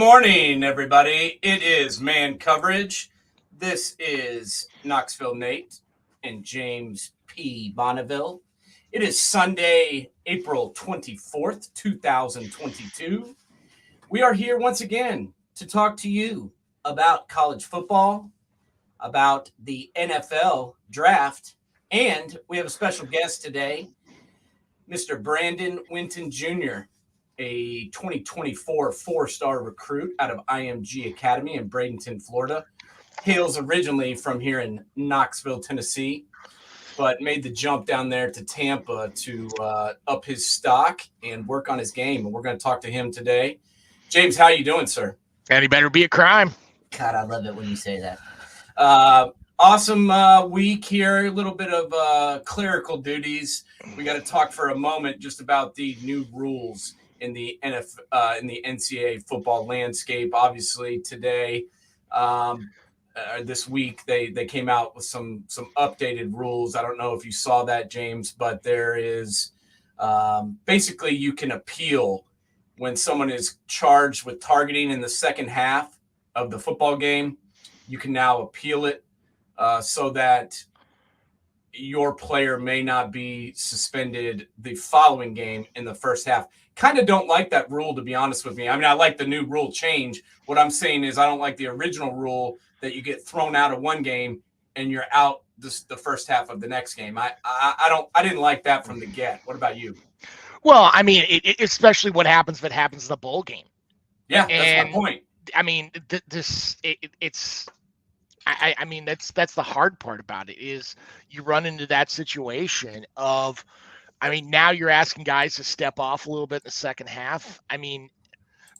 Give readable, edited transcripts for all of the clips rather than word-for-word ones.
morning, everybody. It is Man Coverage. This is Knoxville Nate and James P. Bonneville. It is Sunday, April 24th, 2022. We are here once again to talk to you about college football, about the NFL draft, and we have a special guest today, Mr. Brandon Winton Jr., a 2024 four-star recruit out of IMG Academy in Bradenton, Florida. Hails originally from here in Knoxville, Tennessee, but made the jump down there to Tampa to up his stock and work on his game. And we're going to talk to him today. James, how you doing, sir? Any better be a crime. God, I love it when you say that. Awesome week here. A little bit of clerical duties. We got to talk for a moment just about the new rules in the NCAA football landscape. Obviously, today, this week, they came out with some updated rules. I don't know if you saw that, James, but there is basically you can appeal when someone is charged with targeting in the second half of the football game. You can now appeal it so that your player may not be suspended the following game in the first half. Kind of don't like that rule, to be honest with me. I mean, I like the new rule change. What I'm saying is I don't like the original rule that you get thrown out of one game and you're out the first half of the next game. I didn't like that from the get. What about you? Well, I mean, especially what happens if it happens in the bowl game. Yeah, that's my point. I mean, I mean, that's the hard part about it is you run into that situation of, I mean, now you're asking guys to step off a little bit in the second half. I mean,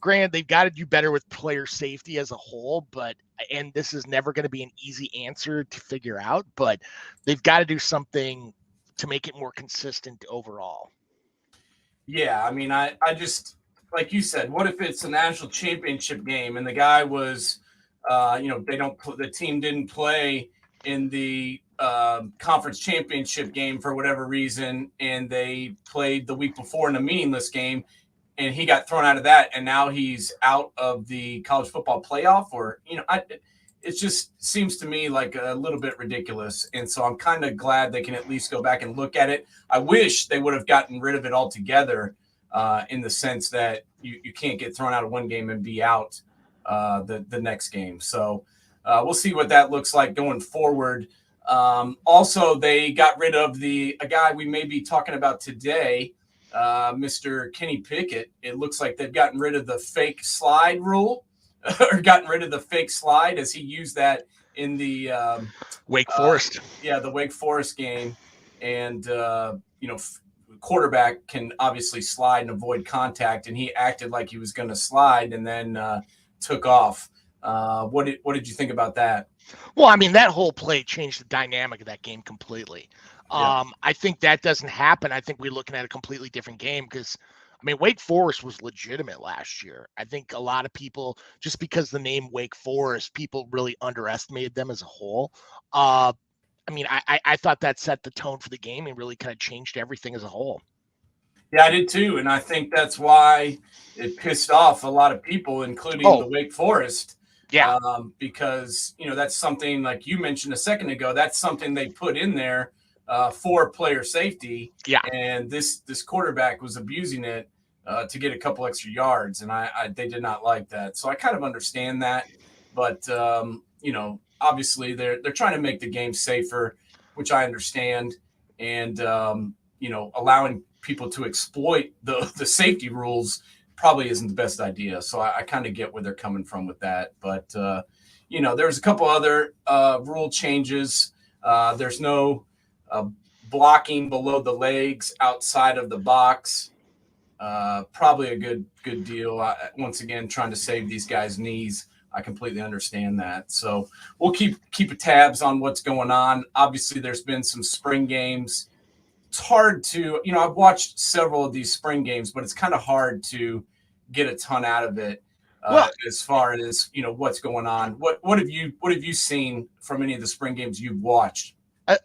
granted, they've got to do better with player safety as a whole, and this is never going to be an easy answer to figure out, but they've got to do something to make it more consistent overall. Yeah, I mean, I just, like you said, what if it's a national championship game and the guy was, the team didn't play in the conference championship game for whatever reason, and they played the week before in a meaningless game, and he got thrown out of that, and now he's out of the college football playoff, or it just seems to me like a little bit ridiculous. And so I'm kind of glad they can at least go back and look at it. I wish they would have gotten rid of it altogether, in the sense that you can't get thrown out of one game and be out the next game. So we'll see what that looks like going forward. Also, they got rid of a guy we may be talking about today, Mr. Kenny Pickett. It looks like they've gotten rid of the fake slide rule, or gotten rid of the fake slide, as he used that in the Wake Forest. The Wake Forest game. And, quarterback can obviously slide and avoid contact, and he acted like he was going to slide and then took off. What did you think about that? Well, I mean, that whole play changed the dynamic of that game completely. Yeah. I think that doesn't happen. I think we're looking at a completely different game because, I mean, Wake Forest was legitimate last year. I think a lot of people, just because the name Wake Forest, people really underestimated them as a whole. I mean, I thought that set the tone for the game and really kind of changed everything as a whole. Yeah, I did too. And I think that's why it pissed off a lot of people, including the Wake Forest. Yeah. Because, that's something, like you mentioned a second ago, that's something they put in there for player safety. Yeah. And this quarterback was abusing it to get a couple extra yards. And they did not like that. So I kind of understand that. But, obviously they're trying to make the game safer, which I understand. And, allowing people to exploit the safety rules probably isn't the best idea. So I kind of get where they're coming from with that. But, there's a couple other rule changes. There's no blocking below the legs outside of the box. Probably a good deal. Once again, trying to save these guys' knees. I completely understand that. So we'll keep tabs on what's going on. Obviously, there's been some spring games. It's hard to, I've watched several of these spring games, but it's kind of hard to get a ton out of it as far as, what's going on. What have you seen from any of the spring games you've watched?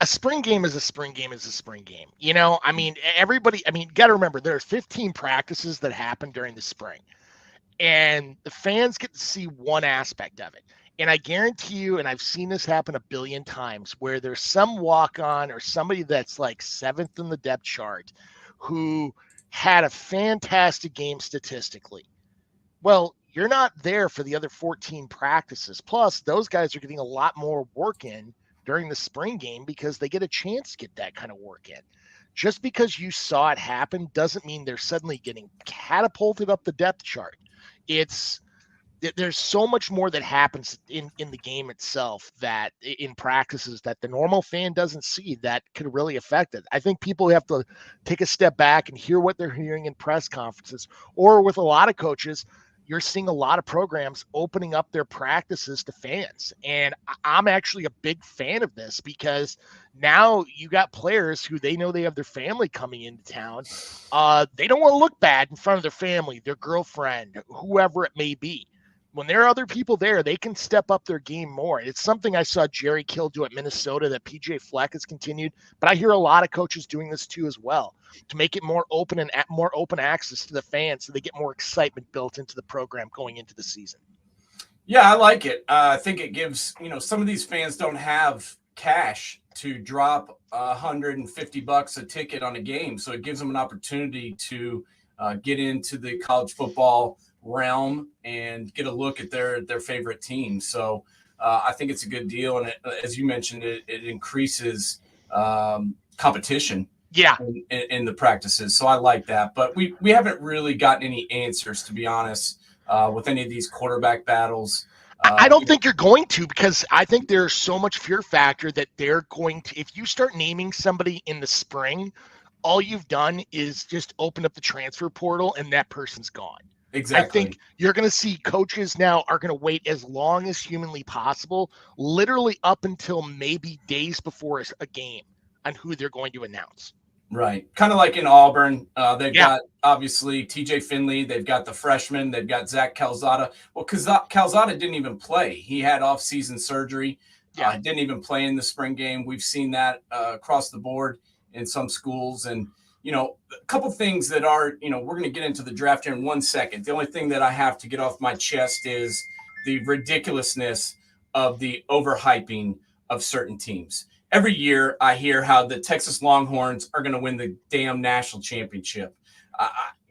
A spring game is a spring game is a spring game. I mean, everybody, you got to remember there are 15 practices that happen during the spring. And the fans get to see one aspect of it. And I guarantee you, and I've seen this happen a billion times, where there's some walk-on or somebody that's like 7th in the depth chart who had a fantastic game statistically. Well, you're not there for the other 14 practices. Plus, those guys are getting a lot more work in during the spring game because they get a chance to get that kind of work in. Just because you saw it happen doesn't mean they're suddenly getting catapulted up the depth chart. There's so much more that happens in the game itself, that in practices, that the normal fan doesn't see, that could really affect it. I think people have to take a step back and hear what they're hearing in press conferences, or with a lot of coaches, you're seeing a lot of programs opening up their practices to fans. And I'm actually a big fan of this, because now you got players who they know they have their family coming into town. They don't want to look bad in front of their family, their girlfriend, whoever it may be. When there are other people there, they can step up their game more. It's something I saw Jerry Kill do at Minnesota, that PJ Fleck has continued, but I hear a lot of coaches doing this too as well, to make it more open and more open access to the fans, so they get more excitement built into the program going into the season. Yeah, I like it. I think it gives, some of these fans don't have cash to drop $150 a ticket on a game, so it gives them an opportunity to get into the college football realm and get a look at their favorite team. So I think it's a good deal, and as you mentioned, it increases competition. Yeah, in the practices. So I like that, but we haven't really gotten any answers, to be honest, with any of these quarterback battles. I don't think you're going to, because I think there's so much fear factor that they're going to, if you start naming somebody in the spring, all you've done is just open up the transfer portal and that person's gone. Exactly. I think you're going to see coaches now are going to wait as long as humanly possible, literally up until maybe days before a game, on who they're going to announce. Right. Kind of like in Auburn. They've got, obviously, TJ Finley. They've got the freshman. They've got Zach Calzada. Well, because Calzada didn't even play. He had off-season surgery. Didn't even play in the spring game. We've seen that across the board in some schools. And, a couple things that are, we're going to get into the draft here in 1 second. The only thing that I have to get off my chest is the ridiculousness of the overhyping of certain teams. Every year I hear how the Texas Longhorns are going to win the damn national championship.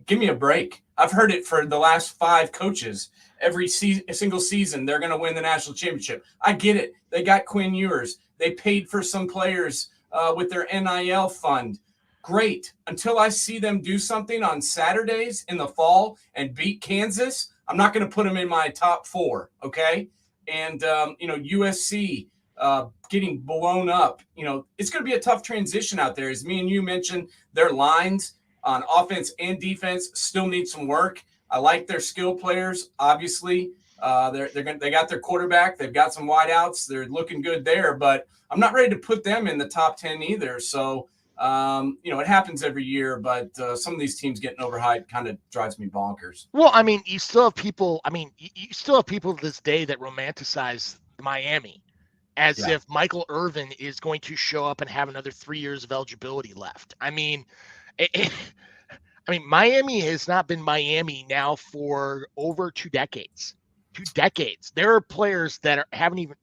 Give me a break. I've heard it for the last 5 coaches. Every single season, they're going to win the national championship. I get it. They got Quinn Ewers. They paid for some players with their NIL fund. Great. Until I see them do something on Saturdays in the fall and beat Kansas, I'm not going to put them in my top 4, okay? And, USC getting blown up. It's going to be a tough transition out there. As me and you mentioned, their lines on offense and defense still need some work. I like their skill players, obviously. They got their quarterback. They've got some wideouts. They're looking good there, but I'm not ready to put them in the top 10 either. So, it happens every year, but some of these teams getting overhyped kind of drives me bonkers. Well, I mean, you still have people. You still have people to this day that romanticize Miami as if Michael Irvin is going to show up and have another 3 years of eligibility left. Miami has not been Miami now for over 2 decades. 2 decades. There are players that haven't even,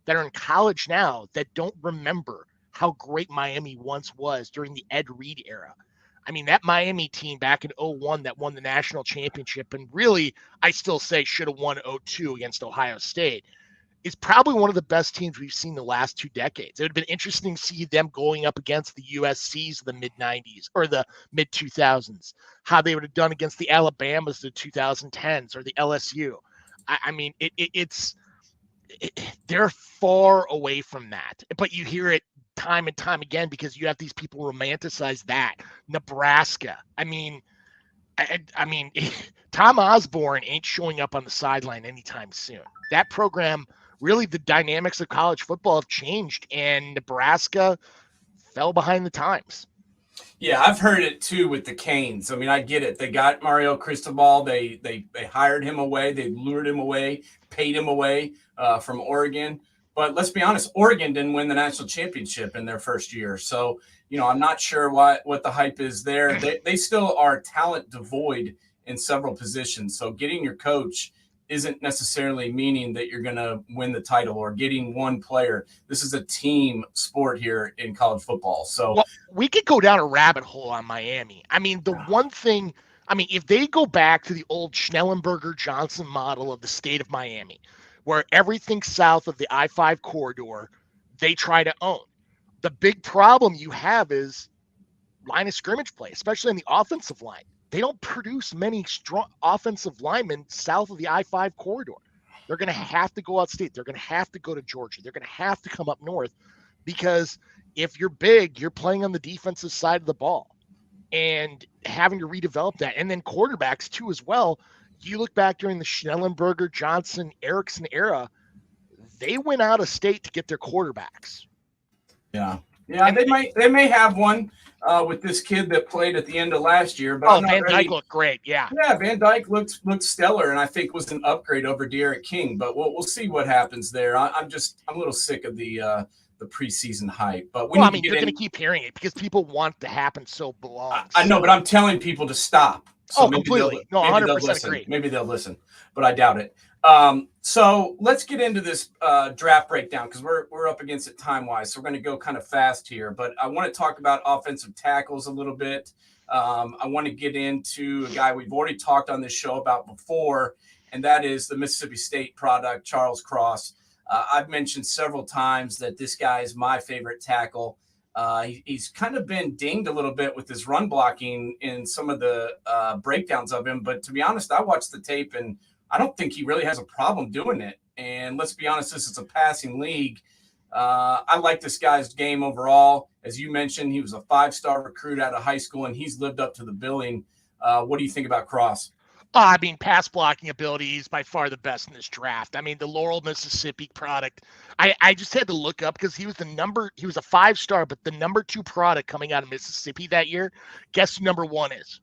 that are in college now that don't remember how great Miami once was during the Ed Reed era. That Miami team back in 2001 that won the national championship, and really, I still say should have won 2002 against Ohio State, is probably one of the best teams we've seen the last 2 decades. It would have been interesting to see them going up against the USCs of the mid-90s or the mid-2000s, how they would have done against the Alabamas of the 2010s or the LSU. They're far away from that, but you hear it time and time again because you have these people romanticize that. Nebraska. Tom Osborne ain't showing up on the sideline anytime soon. That program, really, the dynamics of college football have changed, and Nebraska fell behind the times. Yeah, I've heard it too with the Canes. I get it. They got Mario Cristobal. They hired him away. They lured him away, paid him away from Oregon. But let's be honest, Oregon didn't win the national championship in their first year. So, I'm not sure what the hype is there. They still are talent devoid in several positions. So getting your coach isn't necessarily meaning that you're going to win the title or getting one player. This is a team sport here in college football. So well, we could go down a rabbit hole on Miami. I mean, the one thing, if they go back to the old Schnellenberger-Johnson model of the state of Miami, where everything south of the I-5 corridor, they try to own. The big problem you have is line of scrimmage play, especially on the offensive line. They don't produce many strong offensive linemen south of the I-5 corridor. They're going to have to go outstate. They're going to have to go to Georgia. They're going to have to come up north because if you're big, you're playing on the defensive side of the ball and having to redevelop that. And then quarterbacks too as well. You look back during the Schnellenberger, Johnson, Erickson era, they went out of state to get their quarterbacks. Yeah. And they may have one with this kid that played at the end of last year. But Van Dyke looked great. Yeah, Van Dyke looked stellar, and I think was an upgrade over Derek King. But we'll see what happens there. I'm a little sick of the preseason hype. But you're going to keep hearing it because people want it to happen so belongs. I know, but I'm telling people to stop. So completely. No, 100% agree. Maybe they'll listen, but I doubt it. So let's get into this draft breakdown because we're up against it time-wise. So we're going to go kind of fast here. But I want to talk about offensive tackles a little bit. I want to get into a guy we've already talked on this show about before, and that is the Mississippi State product, Charles Cross. I've mentioned several times that this guy is my favorite tackle. He's kind of been dinged a little bit with his run blocking in some of the breakdowns of him. But to be honest, I watched the tape and I don't think he really has a problem doing it. And let's be honest, this is a passing league. I like this guy's game overall. As you mentioned, he was a 5-star recruit out of high school and he's lived up to the billing. What do you think about Cross? Pass blocking ability is by far the best in this draft. The Laurel, Mississippi product. I just had to look up because he was a 5-star, but the number 2 product coming out of Mississippi that year. Guess who number 1 is?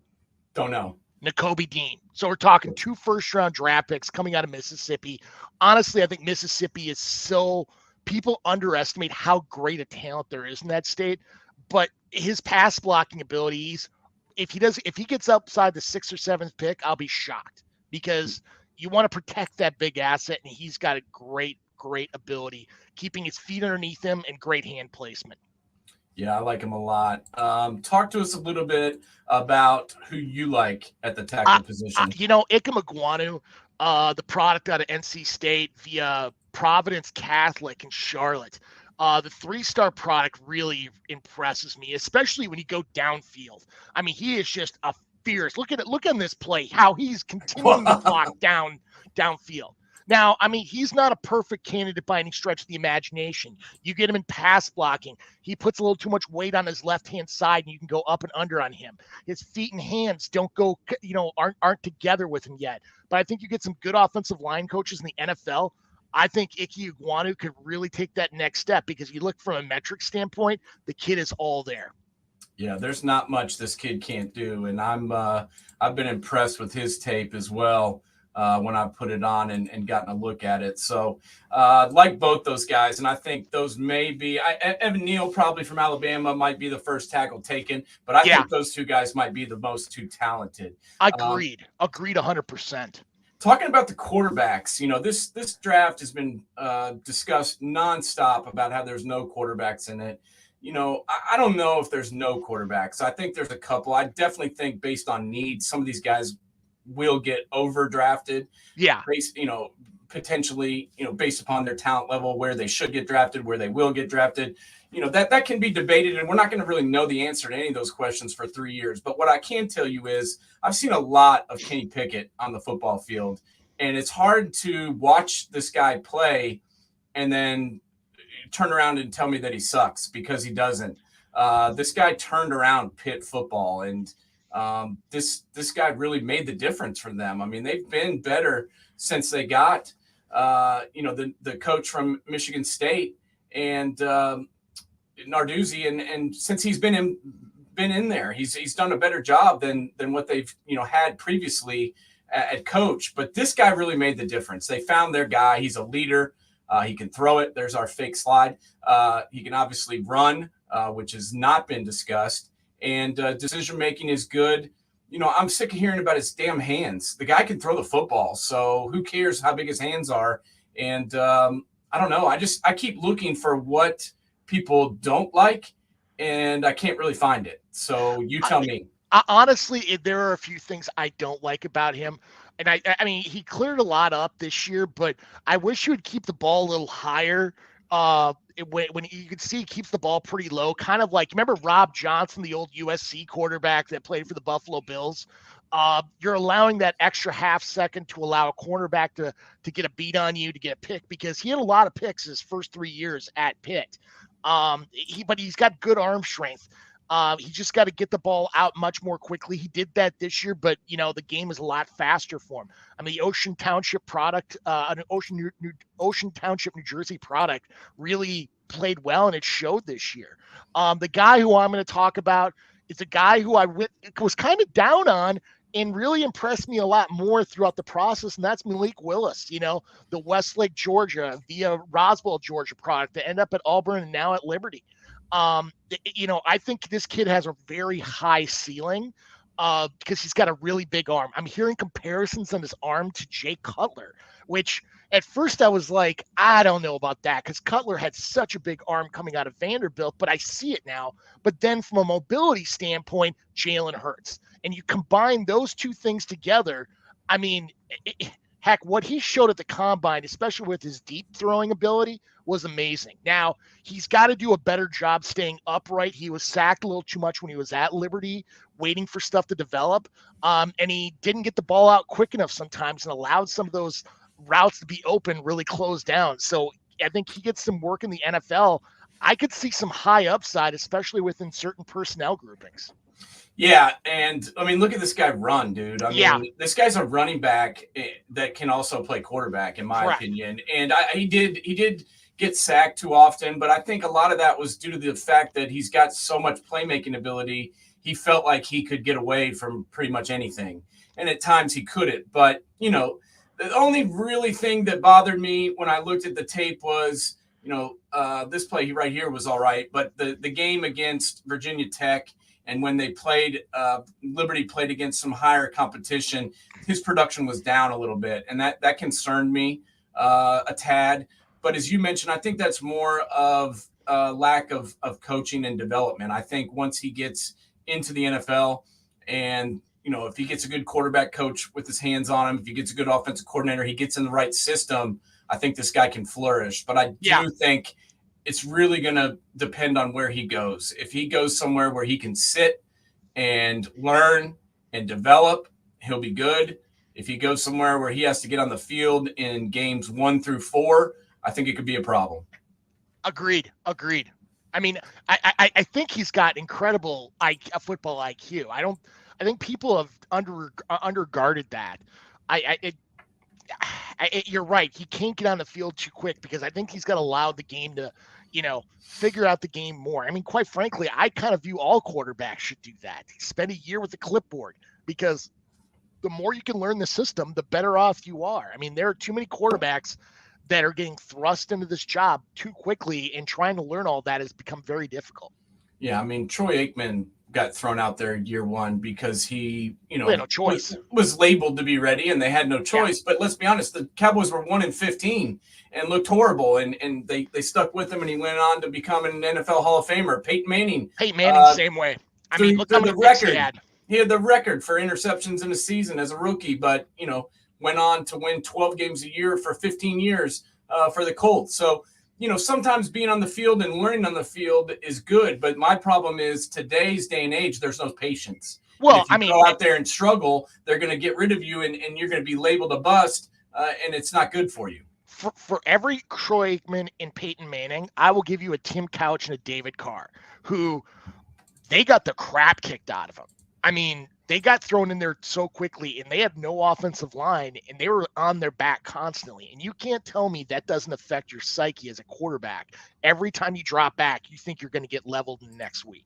Don't know. Nakobe Dean. So we're talking 2 first-round draft picks coming out of Mississippi. Honestly, I think Mississippi is people underestimate how great a talent there is in that state. But his pass blocking abilities, if he gets outside the 6th or 7th pick, I'll be shocked because you want to protect that big asset, and he's got a great ability, keeping his feet underneath him and great hand placement. Yeah, I like him a lot. Talk to us a little bit about who you like at the tackle position. Ike Magwanu, the product out of NC State via Providence Catholic in Charlotte. The 3-star product really impresses me, especially when you go downfield. He is just a fierce. Look at this play, how he's continuing to block downfield. Now, he's not a perfect candidate by any stretch of the imagination. You get him in pass blocking. He puts a little too much weight on his left-hand side, and you can go up and under on him. His feet and hands don't go, aren't together with him yet. But I think you get some good offensive line coaches in the NFL. I think Ike Iguanu could really take that next step because you look from a metric standpoint, the kid is all there. Yeah, there's not much this kid can't do, and I've been impressed with his tape as well when I put it on and gotten a look at it. So like both those guys, and I think those may be Evan Neal probably from Alabama might be the first tackle taken, but I think those 2 guys might be the most 2 talented. Agreed 100%. Talking about the quarterbacks, this draft has been discussed nonstop about how there's no quarterbacks in it. I don't know if there's no quarterbacks. I think there's a couple. I definitely think based on need, some of these guys will get overdrafted. Yeah. Potentially, based upon their talent level, where they should get drafted, where they will get drafted. That can be debated, and we're not going to really know the answer to any of those questions for 3 years. But what I can tell you is I've seen a lot of Kenny Pickett on the football field, and it's hard to watch this guy play and then turn around and tell me that he sucks because he doesn't. This guy turned around Pitt football, and this guy really made the difference for them. They've been better since they got the coach from Michigan State and Narduzzi, and since he's been in there, he's done a better job than what they've had previously at coach. But this guy really made the difference. They found their guy. He's a leader. He can throw it. There's our fake slide. He can obviously run, which has not been discussed. And decision making is good. I'm sick of hearing about his damn hands. The guy can throw the football, so who cares how big his hands are? And I don't know. I keep looking for what people don't like, and I can't really find it. So you tell me. Honestly, there are a few things I don't like about him. And I mean, he cleared a lot up this year, but I wish he would keep the ball a little higher. When you can see he keeps the ball pretty low, kind of like, remember Rob Johnson, the old USC quarterback that played for the Buffalo Bills? You're allowing that extra half second to allow a cornerback to get a beat on you, to get a pick, because he had a lot of picks his first 3 years at Pitt. But he's got good arm strength. He just got to get the ball out much more quickly. He did that this year, but the game is a lot faster for him. I mean, the Ocean Township product, an Ocean Township, New Jersey product, really played well, and it showed this year. The guy who I'm going to talk about is a guy who I was kind of down on and really impressed me a lot more throughout the process, and that's Malik Willis. The Westlake, Georgia, via Roswell, Georgia product that ended up at Auburn and now at Liberty. I think this kid has a very high ceiling because he's got a really big arm. I'm hearing comparisons on his arm to Jay Cutler, which at first I was like, I don't know about that, because Cutler had such a big arm coming out of Vanderbilt, but I see it now. But then from a mobility standpoint, Jalen Hurts. And you combine those two things together, I mean, heck, what he showed at the combine, especially with his deep throwing ability, was amazing. Now, he's got to do a better job staying upright. He was sacked a little too much when he was at Liberty, waiting for stuff to develop. And he didn't get the ball out quick enough sometimes and allowed some of those routes to be open, really closed down. So I think he gets some work in the NFL. I could see some high upside, especially within certain personnel groupings. Yeah, and I mean, look at this guy run, dude. I mean, this guy's a running back that can also play quarterback, in my opinion. And he did get sacked too often, but I think a lot of that was due to the fact that he's got so much playmaking ability. He felt like he could get away from pretty much anything, and at times he couldn't. But the only really thing that bothered me when I looked at the tape was, this play right here was all right, but the game against Virginia Tech. And when they played, Liberty played against some higher competition, his production was down a little bit. And that concerned me a tad. But as you mentioned, I think that's more of a lack of coaching and development. I think once he gets into the NFL and, if he gets a good quarterback coach with his hands on him, if he gets a good offensive coordinator, he gets in the right system, I think this guy can flourish. But I do think it's really going to depend on where he goes. If he goes somewhere where he can sit and learn and develop, he'll be good. If he goes somewhere where he has to get on the field in games 1 through 4, I think it could be a problem. Agreed. I mean, I think he's got incredible football IQ. I think people have underguarded that. You're right. He can't get on the field too quick because I think he's got to allow the game to, figure out the game more. I mean, quite frankly, I kind of view all quarterbacks should do that. Spend a year with the clipboard, because the more you can learn the system, the better off you are. I mean, there are too many quarterbacks that are getting thrust into this job too quickly, and trying to learn all that has become very difficult. Yeah, I mean, Troy Aikman got thrown out there year 1 because he, had no choice. Was labeled to be ready, and they had no choice. Yeah. But let's be honest, the Cowboys were 1-15 and looked horrible, and they stuck with him, and he went on to become an NFL Hall of Famer. Peyton Manning, same way. I mean, look how many record he had. He had the record for interceptions in a season as a rookie, but went on to win 12 games a year for 15 years for the Colts. So, sometimes being on the field and learning on the field is good, but my problem is today's day and age, there's no patience. Well, if you go out there and struggle, they're going to get rid of you, and you're going to be labeled a bust, and it's not good for you. For every Troy Aikman and Peyton Manning, I will give you a Tim Couch and a David Carr, who they got the crap kicked out of them. I mean, they got thrown in there so quickly, and they had no offensive line, and they were on their back constantly. And you can't tell me that doesn't affect your psyche as a quarterback. Every time you drop back, you think you're going to get leveled in the next week.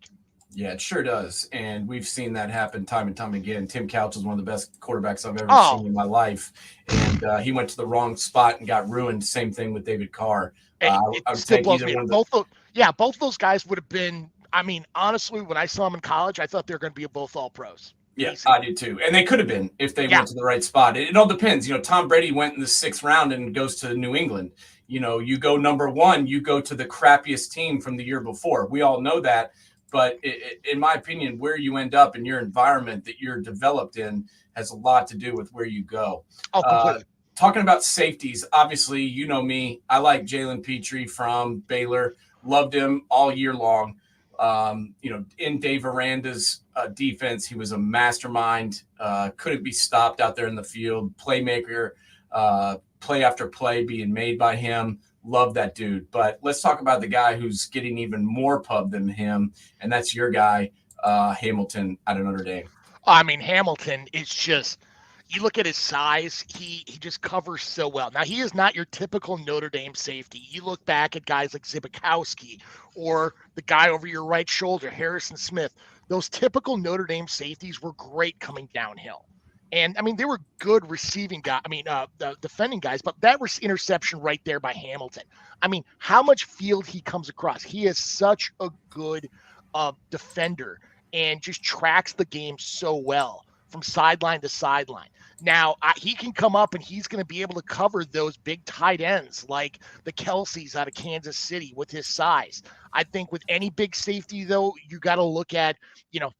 Yeah, it sure does. And we've seen that happen time and time again. Tim Couch is one of the best quarterbacks I've ever seen in my life. And he went to the wrong spot and got ruined. Same thing with David Carr. Both those guys would have been, I mean, honestly, when I saw them in college, I thought they were going to be both all pros. Yeah, easily. I do too. And they could have been if they Yeah. went to the right spot. It all depends. Tom Brady went in the 6th round and goes to New England. You go number 1, you go to the crappiest team from the year before. We all know that. But in my opinion, where you end up in your environment that you're developed in has a lot to do with where you go. Oh, completely. Talking about safeties, obviously, you know me. I like Jalen Petrie from Baylor. Loved him all year long. In Dave Aranda's defense, he was a mastermind. Couldn't be stopped out there in the field. Playmaker, play after play being made by him. Love that dude. But let's talk about the guy who's getting even more pub than him, and that's your guy, Hamilton out of Notre Dame. I mean, Hamilton is just, you look at his size, he just covers so well. Now, he is not your typical Notre Dame safety. You look back at guys like Zibikowski or the guy over your right shoulder, Harrison Smith. Those typical Notre Dame safeties were great coming downhill. And, I mean, they were good receiving guys. I mean, the defending guys, but that was interception right there by Hamilton. I mean, how much field he comes across. He is such a good defender and just tracks the game so well from sideline to sideline. Now, he can come up and he's going to be able to cover those big tight ends like the Kelseys out of Kansas City with his size. I think with any big safety, though, you got to look at,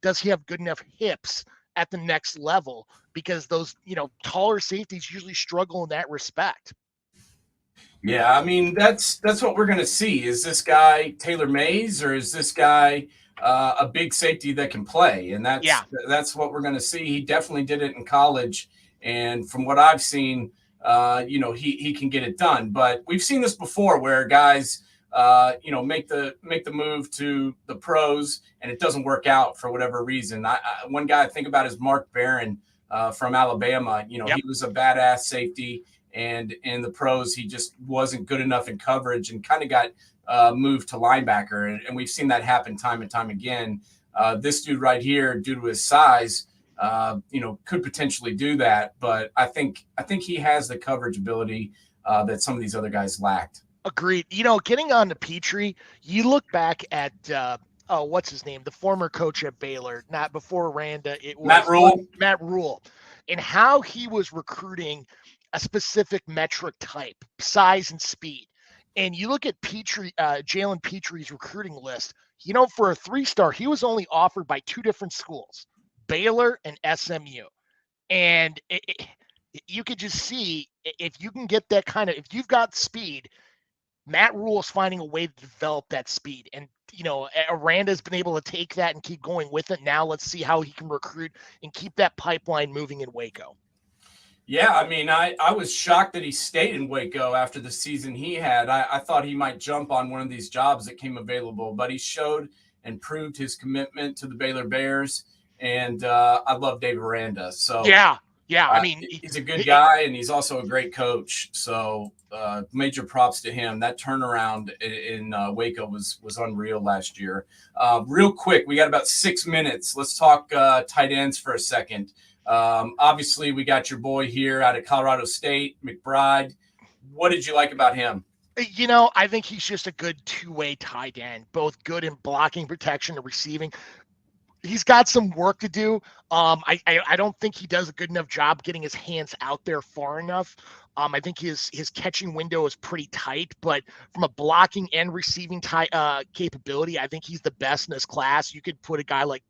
does he have good enough hips at the next level? Because those, taller safeties usually struggle in that respect. Yeah, I mean, that's what we're going to see. Is this guy Taylor Mays, or is this guy a big safety that can play? And that's what we're going to see. He definitely did it in college. And from what I've seen, he can get it done. But we've seen this before where guys, make the move to the pros and it doesn't work out for whatever reason. One guy I think about is Mark Barron from Alabama. He was a badass safety. And in the pros, he just wasn't good enough in coverage and kind of got moved to linebacker. And we've seen that happen time and time again. This dude right here, due to his size, could potentially do that. But I think he has the coverage ability that some of these other guys lacked. Agreed. Getting on to Petrie, you look back at what's his name? The former coach at Baylor, not before Aranda. It was Matt Rule, and how he was recruiting a specific metric type, size and speed. And you look at Petrie, Jalen Petrie's recruiting list, for a 3-star, he was only offered by 2 different schools, Baylor and SMU. And you could just see if you can get that if you've got speed, Matt Rule is finding a way to develop that speed. And, Aranda's been able to take that and keep going with it. Now let's see how he can recruit and keep that pipeline moving in Waco. Yeah, I mean, I was shocked that he stayed in Waco after the season he had. I thought he might jump on one of these jobs that came available, but he showed and proved his commitment to the Baylor Bears. And I love Dave Aranda. So yeah. I mean, he's a good guy and he's also a great coach. So major props to him. That turnaround in Waco was unreal last year. Real quick, we got about 6 minutes. Let's talk tight ends for a second. Obviously, we got your boy here out of Colorado State, McBride. What did you like about him? I think he's just a good 2-way tight end, both good in blocking, protection, and receiving. He's got some work to do. I don't think he does a good enough job getting his hands out there far enough. I think his catching window is pretty tight, but from a blocking and receiving capability, I think he's the best in his class. You could put a guy like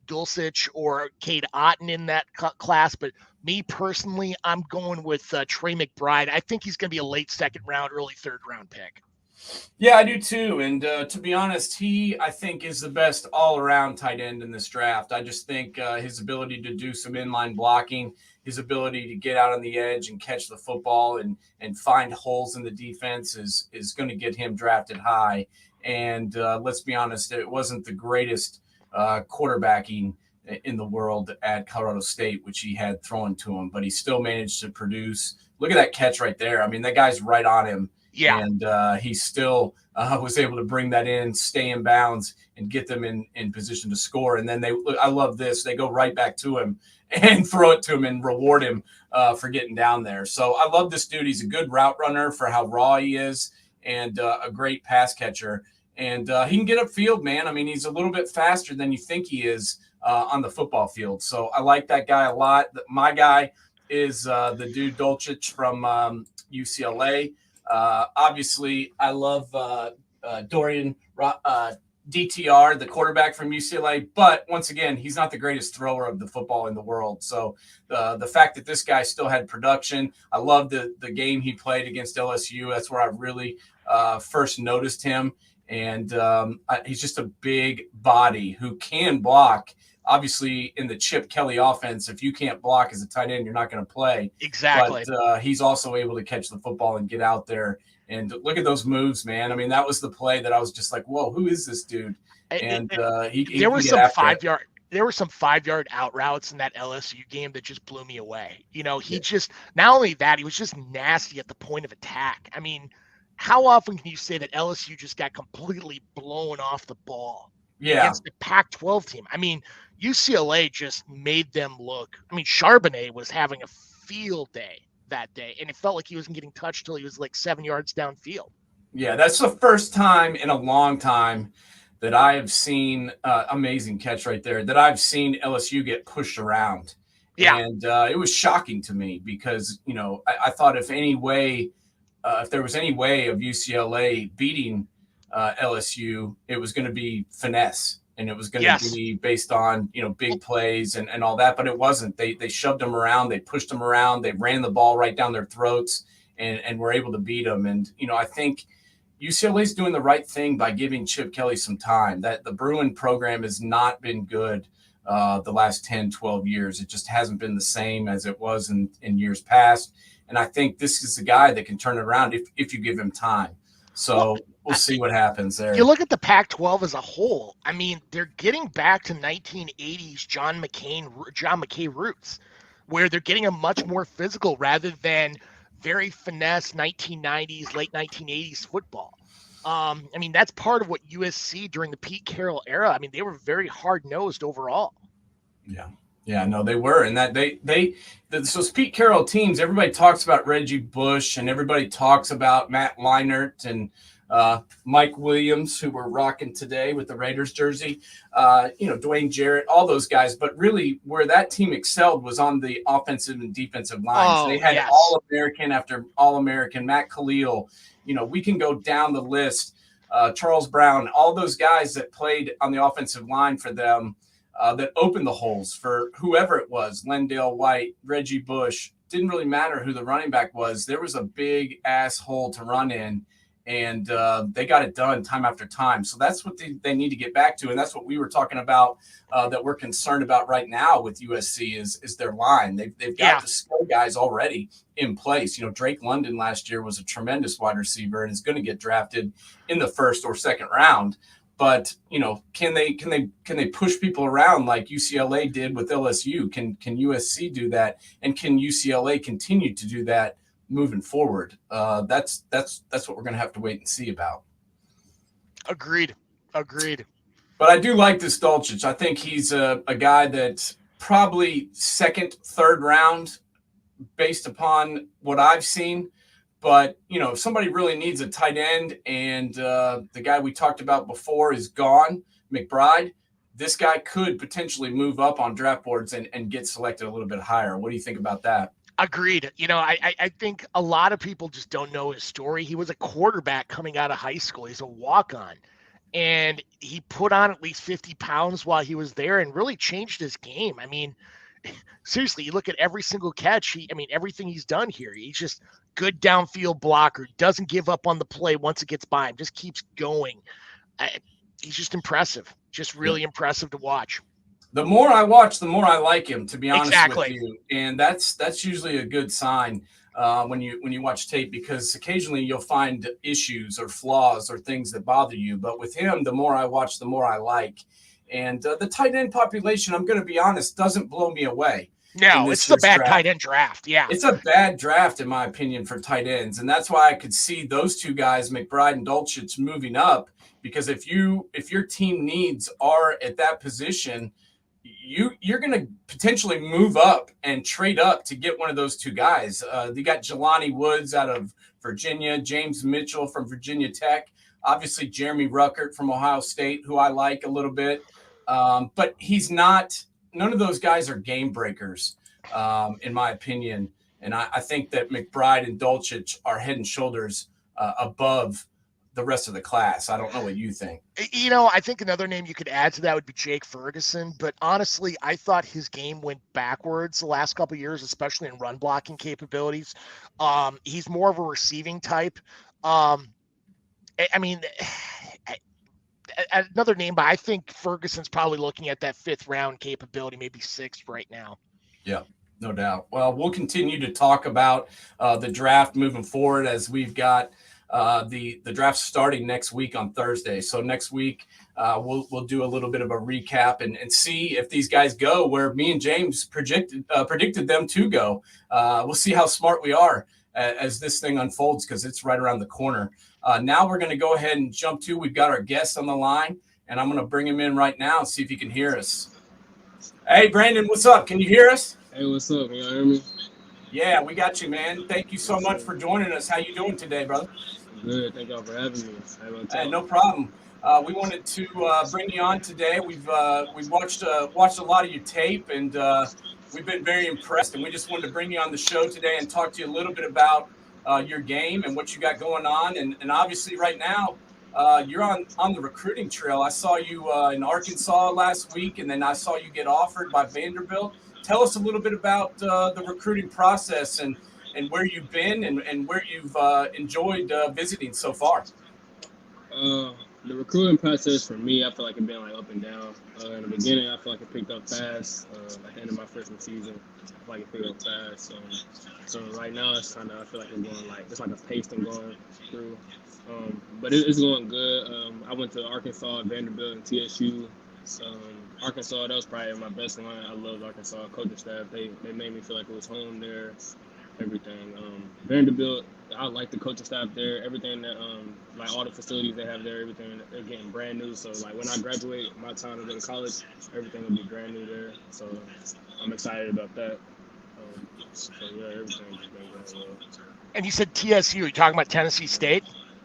Dulcich or Cade Otton in that class, but me personally, I'm going with Trey McBride. I think he's going to be a late 2nd round, early 3rd round pick. Yeah, I do too. And to be honest, I think is the best all-around tight end in this draft. I just think his ability to do some inline blocking, his ability to get out on the edge and catch the football and find holes in the defense is going to get him drafted high. And let's be honest, it wasn't the greatest quarterbacking in the world at Colorado State, which he had thrown to him, but he still managed to produce. Look at that catch right there. I mean, that guy's right on him. Yeah. And he still was able to bring that in, stay in bounds, and get them in position to score. And then I love this. They go right back to him and throw it to him and reward him for getting down there. So I love this dude. He's a good route runner for how raw he is and a great pass catcher. And he can get upfield, man. I mean, he's a little bit faster than you think he is. on the football field. So I like that guy a lot. My guy is the dude Dulcich from UCLA. Obviously, I love Dorian DTR, the quarterback from UCLA. But once again, he's not the greatest thrower of the football in the world. So the fact that this guy still had production, I love the game he played against LSU. That's where I really first noticed him. And he's just a big body who can block. Obviously, in the Chip Kelly offense, if you can't block as a tight end, you're not going to play. Exactly. But he's also able to catch the football and get out there. And look at those moves, man. I mean, that was the play that I was just like, whoa, who is this dude? And there were some 5-yard. There were some 5-yard out routes in that LSU game that just blew me away. He just, not only that, he was just nasty at the point of attack. I mean, how often can you say that LSU just got completely blown off the ball against the Pac-12 team? I mean, UCLA just made them look. I mean, Charbonnet was having a field day that day, and it felt like he wasn't getting touched till he was like 7 yards downfield. Yeah, that's the first time in a long time that I have seen amazing catch right there, that I've seen LSU get pushed around. Yeah. And it was shocking to me because, I thought if there was any way of UCLA beating LSU, it was going to be finesse. And it was going to be based on, big plays and all that. But it wasn't. They shoved them around. They pushed them around. They ran the ball right down their throats and were able to beat them. And, I think UCLA's doing the right thing by giving Chip Kelly some time. That the Bruin program has not been good the last 10, 12 years. It just hasn't been the same as it was in years past. And I think this is the guy that can turn it around if you give him time. So we'll see what happens there. You look at the Pac-12 as a whole. I mean, they're getting back to 1980s John McKay roots, where they're getting a much more physical rather than very finesse 1990s, late 1980s football. I mean, that's part of what USC during the Pete Carroll era. I mean, they were very hard-nosed overall. Yeah. Yeah, no, they were. And that those Pete Carroll teams, everybody talks about Reggie Bush and everybody talks about Matt Leinart and Mike Williams, who we're rocking today with the Raiders jersey, Dwayne Jarrett, all those guys. But really where that team excelled was on the offensive and defensive lines. They had All-American after All-American, Matt Khalil. We can go down the list. Charles Brown, all those guys that played on the offensive line for them, that opened the holes for whoever it was, Lendale White, Reggie Bush. Didn't really matter who the running back was. There was a big ass hole to run in, and they got it done time after time. So that's what they need to get back to, and that's what we were talking about that we're concerned about right now with USC is their line. They've got the skill guys already in place. Drake London last year was a tremendous wide receiver and is going to get drafted in the first or second round. But can they push people around like UCLA did with LSU? Can USC do that? And can UCLA continue to do that moving forward? That's what we're going to have to wait and see about. Agreed. But I do like this Dulcich. I think he's a guy that's probably second, third round based upon what I've seen. But, if somebody really needs a tight end and the guy we talked about before is gone, McBride, this guy could potentially move up on draft boards and get selected a little bit higher. What do you think about that? Agreed. I think a lot of people just don't know his story. He was a quarterback coming out of high school. He's a walk-on. And he put on at least 50 pounds while he was there and really changed his game. I mean, seriously, you look at every single catch. Everything he's done here. He's just good downfield blocker. Doesn't give up on the play once it gets by him. Just keeps going. He's just impressive. Just really impressive to watch. The more I watch, the more I like him, to be honest with you. And that's usually a good sign when you watch tape, because occasionally you'll find issues or flaws or things that bother you. But with him, the more I watch, the more I like. And the tight end population, I'm going to be honest, doesn't blow me away. No, it's a bad tight end draft. Yeah. It's a bad draft, in my opinion, for tight ends. And that's why I could see those two guys, McBride and Dulcich, moving up. Because if your team needs are at that position, you're going to potentially move up and trade up to get one of those two guys. You got Jelani Woods out of Virginia, James Mitchell from Virginia Tech, obviously Jeremy Ruckert from Ohio State, who I like a little bit. But he's not. None of those guys are game breakers, in my opinion. And I think that McBride and Dulcich are head and shoulders above the rest of the class. I don't know what you think. I think another name you could add to that would be Jake Ferguson. But honestly, I thought his game went backwards the last couple of years, especially in run blocking capabilities. He's more of a receiving type. Another name, but I think Ferguson's probably looking at that 5th round capability, maybe 6th right now. Yeah, no doubt. Well, we'll continue to talk about the draft moving forward as we've got the draft starting next week on Thursday. So next week we'll do a little bit of a recap and see if these guys go where me and James predicted them to go. We'll see how smart we are as this thing unfolds because it's right around the corner. Now we're going to go ahead and jump to. We've got our guest on the line, and I'm going to bring him in right now and see if he can hear us. Hey, Brandon, what's up? Can you hear us? Hey, what's up? Can y'all hear me? Yeah, we got you, man. Thank you so much for joining us. How you doing today, brother? Good. Thank y'all for having me. No problem. We wanted to bring you on today. We've watched a lot of your tape, and we've been very impressed. And we just wanted to bring you on the show today and talk to you a little bit about your game and what you got going on. And obviously, right now, you're on the recruiting trail. I saw you in Arkansas last week, and then I saw you get offered by Vanderbilt. Tell us a little bit about the recruiting process and where you've been and where you've enjoyed visiting so far. The recruiting process for me, I feel like it's been like up and down. In the beginning, I feel like it picked up fast. At the end of my freshman season, I feel like it picked up fast. So right now, it's kind of, I feel like it's going like, it's like a pace thing going through. But it's going good. I went to Arkansas, Vanderbilt, and TSU. Arkansas, that was probably my best one. I love Arkansas. Coaching staff, they made me feel like it was home there, everything. Vanderbilt, I like the coaching staff there. Everything that, like all the facilities they have there, everything, they're getting brand new. So like when I graduate, my time to go to college, everything will be brand new there. So I'm excited about that. So yeah, everything's been going well. And you said TSU. You're talking about Tennessee State?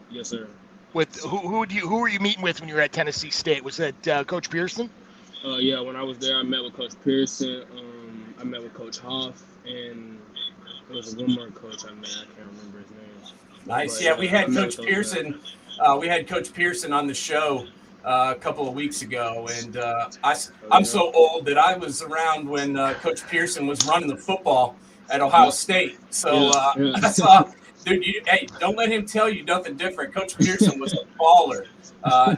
Yes, sir. With who were you meeting with when you were at Tennessee State? Was that Coach Pearson? Yeah, when I was there, I met with Coach Pearson. I met with Coach Hoff, and there was one more coach I met. I can't remember his name. Nice. But, yeah, we had Coach Pearson. We had Coach Pearson on the show a couple of weeks ago, and I'm so old that I was around when Coach Pearson was running the football at Ohio State. So dude, hey, don't let him tell you nothing different. Coach Pearson was a baller.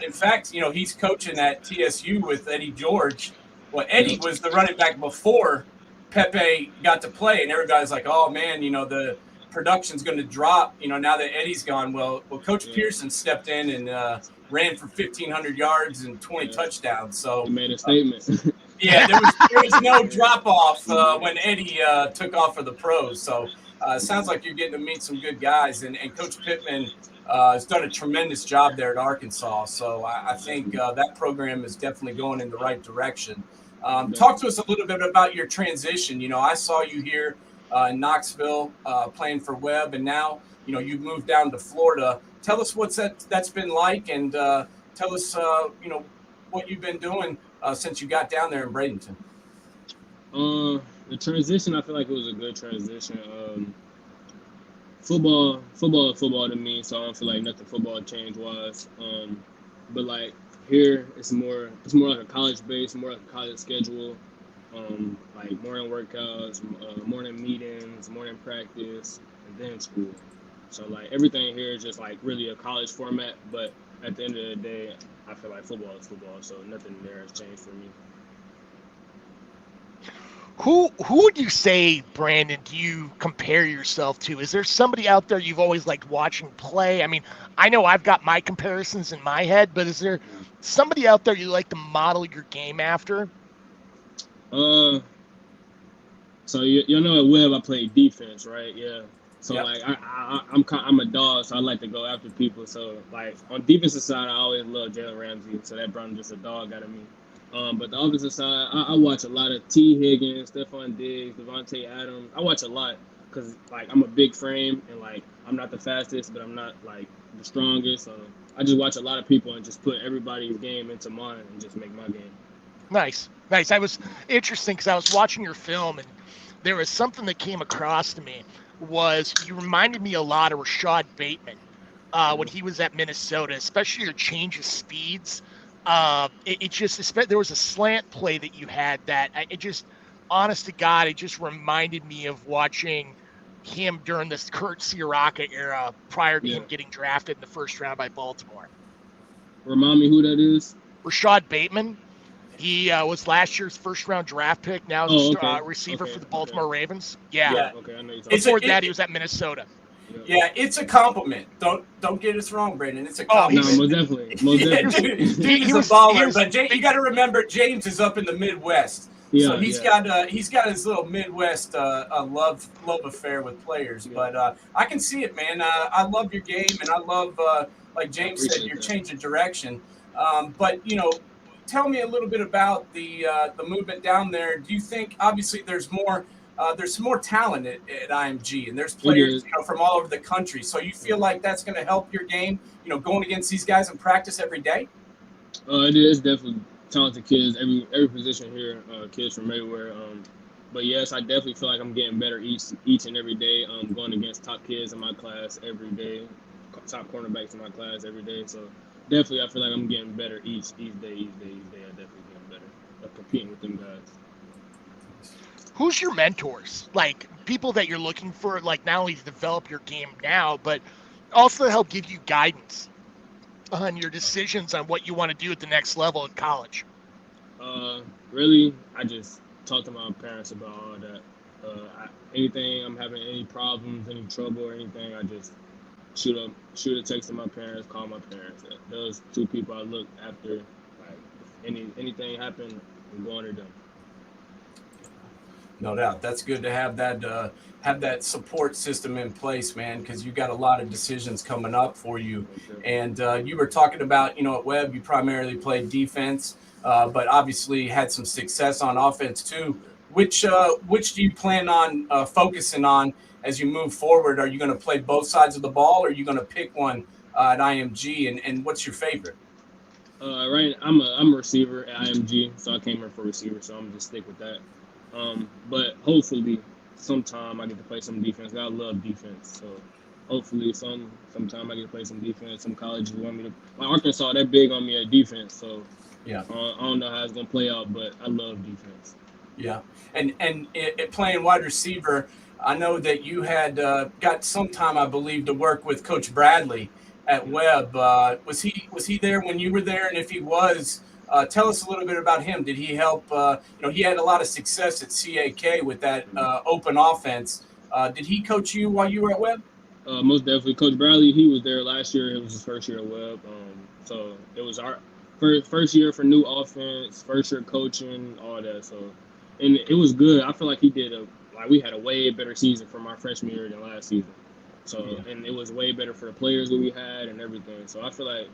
In fact, he's coaching at TSU with Eddie George. Well, Eddie was the running back before Pepe got to play, and everybody's like, "Oh man, the production's going to drop." Now that Eddie's gone. Well, Coach Pearson stepped in and ran for 1,500 yards and 20 touchdowns. So he made a statement. Yeah, there was no drop off when Eddie took off for the pros. So it sounds like you're getting to meet some good guys, and Coach Pittman has done a tremendous job there at Arkansas. So I think that program is definitely going in the right direction. Talk to us a little bit about your transition. I saw you here in Knoxville playing for Webb, and now you've moved down to Florida. Tell us what's that's been like, and tell us what you've been doing since you got down there in Bradenton. The transition, I feel like it was a good transition. Football to me, so I don't feel like nothing football change wise. But like here, it's more like a college base, more like a college schedule. Like morning workouts, morning meetings, morning practice, and then school. So like everything here is just like really a college format. But at the end of the day, I feel like football is football, so nothing there has changed for me. Who would you say, Brandon, do you compare yourself to? Is there somebody out there you've always liked watching play? I mean, I know I've got my comparisons in my head, but is there somebody out there you like to model your game after? So you know at Webb I play defense, right? Yeah. So like I'm a dog, so I like to go after people. So like on defensive side, I always love Jalen Ramsey, so that brought him just a dog out of me. But the offensive side, I watch a lot of T. Higgins, Stephon Diggs, Devontae Adams. I watch a lot because like I'm a big frame and like I'm not the fastest, but I'm not like the strongest. So I just watch a lot of people and just put everybody's game into mine and just make my game. Nice. I was interesting because I was watching your film and there was something that came across to me was you reminded me a lot of Rashad Bateman when he was at Minnesota, especially your change of speeds. It just there was a slant play that you had that it just, honest to God, it just reminded me of watching him during this Kurt Ciarrocca era prior to him getting drafted in the first round by Baltimore. Remind me who that is. Rashad Bateman. He was last year's first-round draft pick. Now he's a receiver for the Baltimore Ravens. Yeah. Okay, I know you're talking. Before that, he was at Minnesota. Yeah, it's a compliment. Don't get us wrong, Brandon. It's a compliment. No, most definitely. Dude, he's a baller. But you got to remember, James is up in the Midwest. Yeah, so he's got his little Midwest love affair with players. Yeah. But I can see it, man. I love your game, and I love, like James said, you're changing direction. But tell me a little bit about the movement down there. Do you think, obviously, there's some more talent at IMG, and there's players from all over the country. So you feel like that's going to help your game, going against these guys in practice every day? It is definitely talented kids, every position here, kids from everywhere. But yes, I definitely feel like I'm getting better each and every day. Going against top kids in my class every day, top cornerbacks in my class every day. So definitely, I feel like I'm getting better each day. I definitely getting better at competing with them guys. Who's your mentors? Like people that you're looking for, like not only to develop your game now, but also to help give you guidance on your decisions on what you want to do at the next level in college? Really, I just talk to my parents about all that. Anything I'm having any problems, any trouble or anything, I just shoot a text to my parents, call my parents. Those two people I look after. Like anything happen, I'm going to them. No doubt. That's good to have that support system in place, man, because you got a lot of decisions coming up for you. And you were talking about, at Webb, you primarily played defense, but obviously had some success on offense too. Which do you plan on focusing on as you move forward? Are you going to play both sides of the ball, or are you going to pick one at IMG? And what's your favorite? Right, I'm a receiver at IMG, so I came here for receiver, so I'm going to just stick with that. But hopefully sometime I get to play some defense. I love defense. So hopefully sometime I get to play some defense. Some colleges want me to. Like Arkansas, they're big on me at defense. So yeah, I don't know how it's going to play out, but I love defense. Yeah. And playing wide receiver, I know that you had got some time, I believe, to work with Coach Bradley at Webb. Was he there when you were there? And if he was, tell us a little bit about him. Did he help? He had a lot of success at CAK with that open offense. Did he coach you while you were at Webb? Most definitely. Coach Bradley, he was there last year. It was his first year at Webb. So it was our first year for new offense, first year coaching, all that. So, and it was good. I feel like he did we had a way better season from our freshman year than last season. So, and it was way better for the players that we had and everything. So I feel like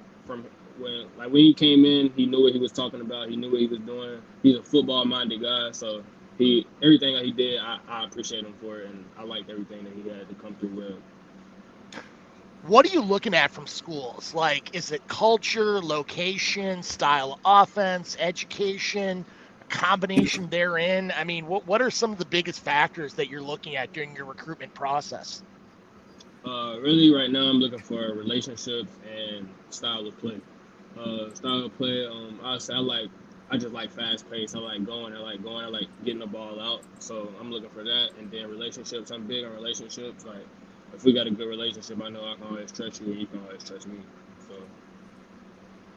when he came in, he knew what he was talking about. He knew what he was doing. He's a football-minded guy, so everything that he did, I appreciate him for it, and I liked everything that he had to come through well. What are you looking at from schools? Like, is it culture, location, style of offense, education, a combination therein? I mean, what are some of the biggest factors that you're looking at during your recruitment process? Really, right now, I'm looking for relationships and style of play. I just like fast pace. I like going. I like getting the ball out. So I'm looking for that. And then relationships. I'm big on relationships. Like if we got a good relationship, I know I can always trust you, and you can always trust me. So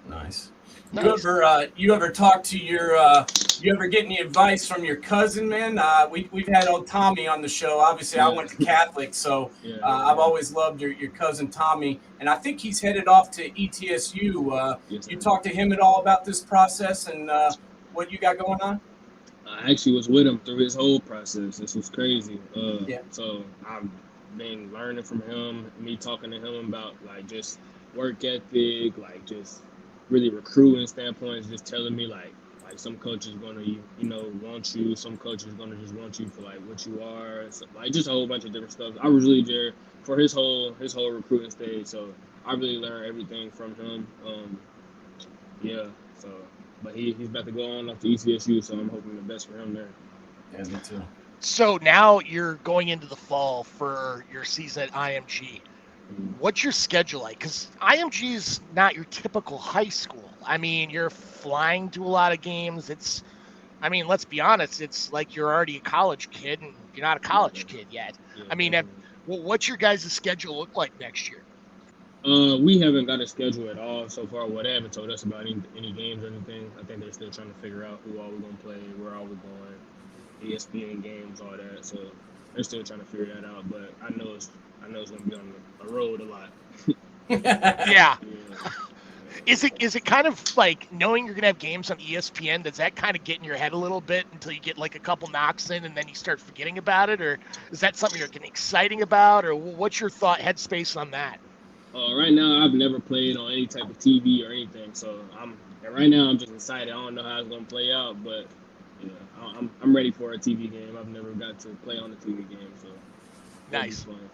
nice. You ever talk to you ever get any advice from your cousin, man? We've had old Tommy on the show. Obviously, I went to Catholic, so I've always loved your cousin Tommy, and I think he's headed off to ETSU. You talk to him at all about this process and what you got going on? I actually was with him through his whole process. This was crazy. So I've been learning from him, me talking to him about like just work ethic, like just really recruiting standpoints, just telling me like some coaches gonna want you, some coaches gonna just want you for like what you are, so, like just a whole bunch of different stuff. I was really there for his whole recruiting stage, so I really learned everything from him. So But he's about to go on off to ECSU, so I'm hoping the best for him there. Yeah, me too. So now you're going into the fall for your season at IMG. What's your schedule like? Because IMG is not your typical high school. I mean, you're flying to a lot of games. Let's be honest. It's like you're already a college kid, and you're not a college kid yet. Yeah, I mean, what's your guys' schedule look like next year? We haven't got a schedule at all so far. What they haven't told us about any games or anything. I think they're still trying to figure out who all we're gonna play, where all we're going, ESPN games, all that. So they're still trying to figure that out. But I know it's gonna be on the road a lot. Yeah. Yeah. Is it kind of like knowing you're gonna have games on ESPN? Does that kind of get in your head a little bit until you get like a couple knocks in and then you start forgetting about it, or is that something you're getting exciting about, or what's your headspace on that? Right now, I've never played on any type of TV or anything, so right now I'm just excited. I don't know how it's gonna play out, but yeah, I'm ready for a TV game. I've never got to play on a TV game, so Nice. it'll be fun.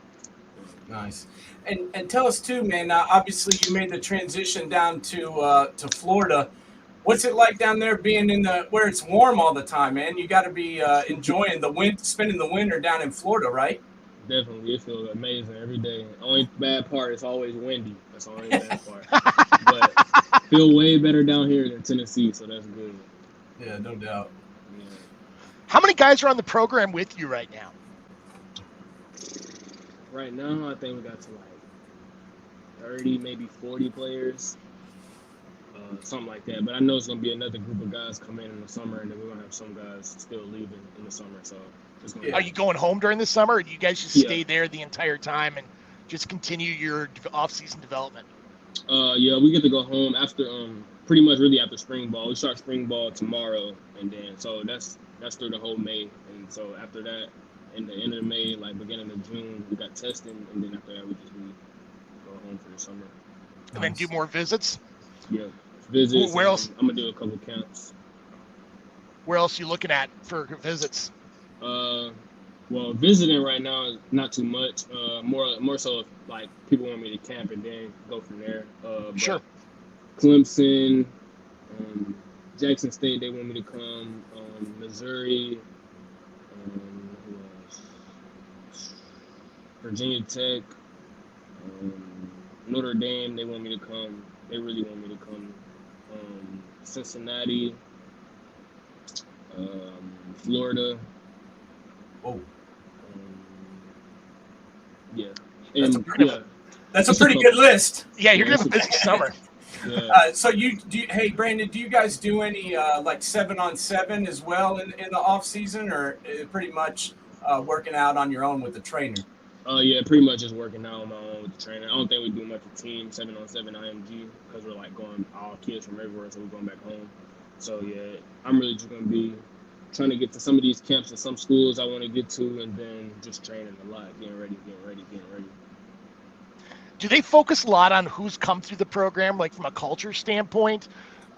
Nice. And tell us too, man. Obviously, you made the transition down to Florida. What's it like down there, being where it's warm all the time, man? You got to be enjoying spending the winter down in Florida, right? Definitely, it feels amazing every day. Only bad part is always windy. That's the only bad part. But feel way better down here than Tennessee, so that's good. Yeah, no doubt. Yeah. How many guys are on the program with you right now? Right now, I think we got to like 30, maybe 40 players, something like that. But I know it's gonna be another group of guys come in the summer, and then we're gonna have some guys still leaving in the summer. So. Are you going home during the summer, or do you guys just stay there the entire time and just continue your off-season development? Yeah, we get to go home after pretty much really after spring ball. We start spring ball tomorrow, and then so that's through the whole May, and so after that, in the end of May, like beginning of June, we got testing, and then after that we just go home for the summer. And then do more visits? Yeah, visits. Where else? I'm gonna do a couple camps. Where else are you looking at for visits? Well, visiting right now is not too much. More so if, like, people want me to camp and then go from there. Sure. Clemson, Jackson State, they want me to come. Missouri, who else? Virginia Tech, Notre Dame, they want me to come. They really want me to come. Cincinnati, Florida. Oh, yeah. That's And, a pretty good list. Yeah, you're gonna have a busy summer. Yeah. So hey Brandon, do you guys do any like 7-on-7 as well in the off season, or pretty much working out on your own with the trainer? Yeah, pretty much just working out on my own with the trainer. I don't think we do much of team 7-on-7 IMG because we're like going all kids from everywhere, so we're going back home. So yeah, I'm really just gonna be trying to get to some of these camps and some schools I want to get to, and then just training a lot, getting ready. Do they focus a lot on who's come through the program, like from a culture standpoint?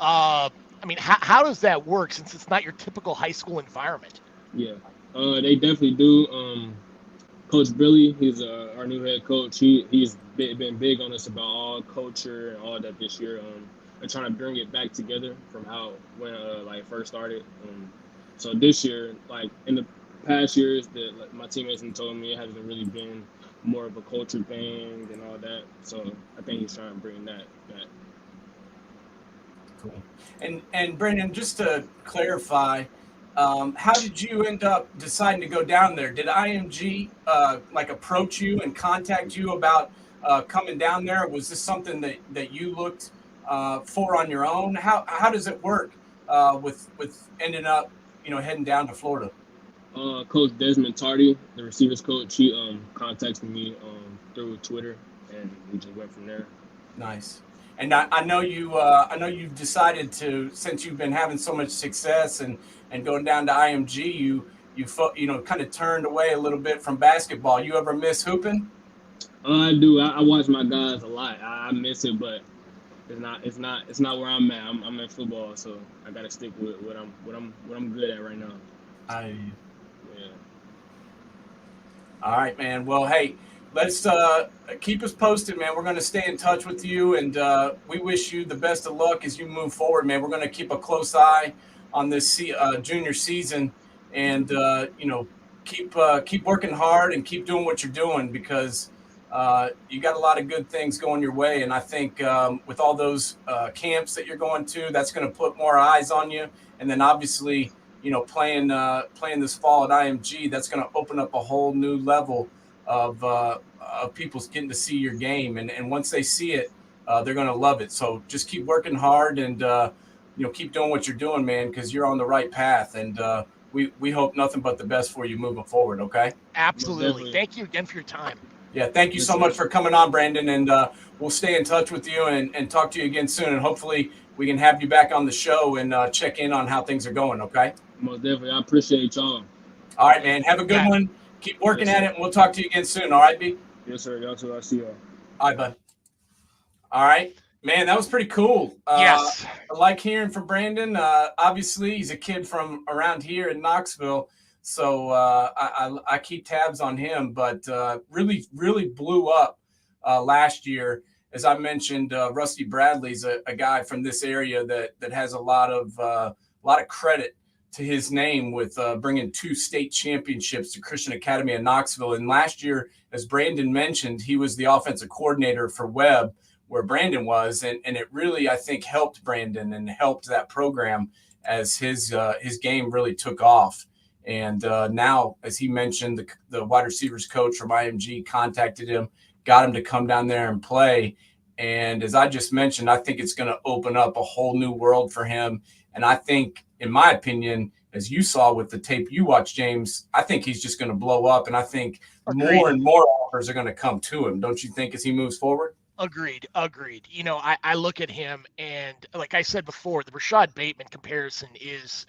I mean, how does that work since it's not your typical high school environment? Yeah, they definitely do. Coach Billy, he's our new head coach. He's been big on us about all culture and all that this year. And trying to bring it back together from when like first started. So this year, like in the past years, that like, my teammates have told me it hasn't really been more of a culture thing and all that. So I think he's trying to bring that back. Cool. And Brandon, just to clarify, how did you end up deciding to go down there? Did IMG like approach you and contact you about coming down there? Or was this something that you looked for on your own? How does it work with ending up heading down to Florida? Coach Desmond Tardy, the receivers coach, he contacted me through Twitter, and we just went from there. Nice. And I know you've decided to, since you've been having so much success and going down to IMG, you kind of turned away a little bit from basketball. You ever miss hooping? I do. I watch my guys a lot. I miss it, but it's not where I'm at. I'm in football, so I gotta stick with what I'm good at right now. Yeah. Yeah. All right, man. Well, hey, let's keep us posted, man. We're going to stay in touch with you, and we wish you the best of luck as you move forward, man. We're going to keep a close eye on this junior season, and keep working hard and keep doing what you're doing, because you got a lot of good things going your way. And I think with all those camps that you're going to, that's going to put more eyes on you. And then obviously, playing this fall at IMG, that's going to open up a whole new level of people getting to see your game. And once they see it, they're going to love it. So just keep working hard and, keep doing what you're doing, man, because you're on the right path. And we hope nothing but the best for you moving forward. Okay. Absolutely. Thank you again for your time. Yeah. Thank you so much for coming on, Brandon. And we'll stay in touch with you and talk to you again soon. And hopefully we can have you back on the show and check in on how things are going. Okay. Most definitely. I appreciate y'all. All right, man. Have a good one. Keep working at it, and we'll talk to you again soon. All right, B? Yes, sir. Y'all too. I'll see y'all. All right, bud. All right. Man, that was pretty cool. Yes. I like hearing from Brandon. Obviously, he's a kid from around here in Knoxville, so I keep tabs on him, but really, really blew up last year. As I mentioned, Rusty Bradley's a guy from this area that has a lot of credit to his name with bringing 2 state championships to Christian Academy in Knoxville. And last year, as Brandon mentioned, he was the offensive coordinator for Webb, where Brandon was. And it really, I think, helped Brandon and helped that program as his game really took off. And now, as he mentioned, the wide receivers coach from IMG contacted him, got him to come down there and play. And as I just mentioned, I think it's going to open up a whole new world for him. And I think, in my opinion, as you saw with the tape you watched, James, I think he's just going to blow up. And I think more and more offers are going to come to him. Don't you think, as he moves forward? Agreed. I look at him, and like I said before, the Rashad Bateman comparison is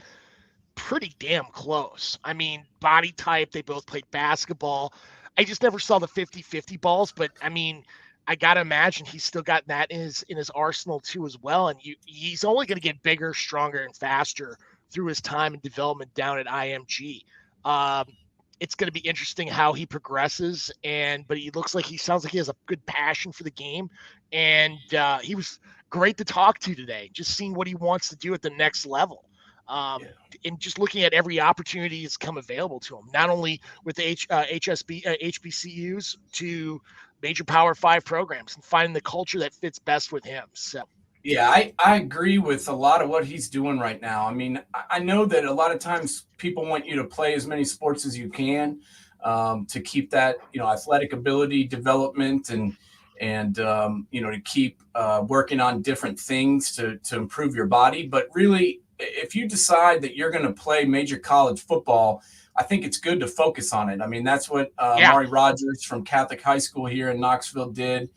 pretty damn close. I mean, body type, they both played basketball. I just never saw the 50-50 balls, but I mean, I got to imagine he's still got that in his arsenal too as well. And he's only going to get bigger, stronger, and faster through his time and development down at IMG. It's going to be interesting how he progresses, but he sounds like he has a good passion for the game. And he was great to talk to today, just seeing what he wants to do at the next level. And just looking at every opportunity that's come available to him, not only with the HBCUs to major Power 5 programs, and finding the culture that fits best with him. So. Yeah, I agree with a lot of what he's doing right now. I mean, I know that a lot of times people want you to play as many sports as you can to keep that, athletic ability development and to keep working on different things to improve your body. But really, if you decide that you're going to play major college football, I think it's good to focus on it. I mean, that's what Maury Rogers from Catholic High School here in Knoxville did.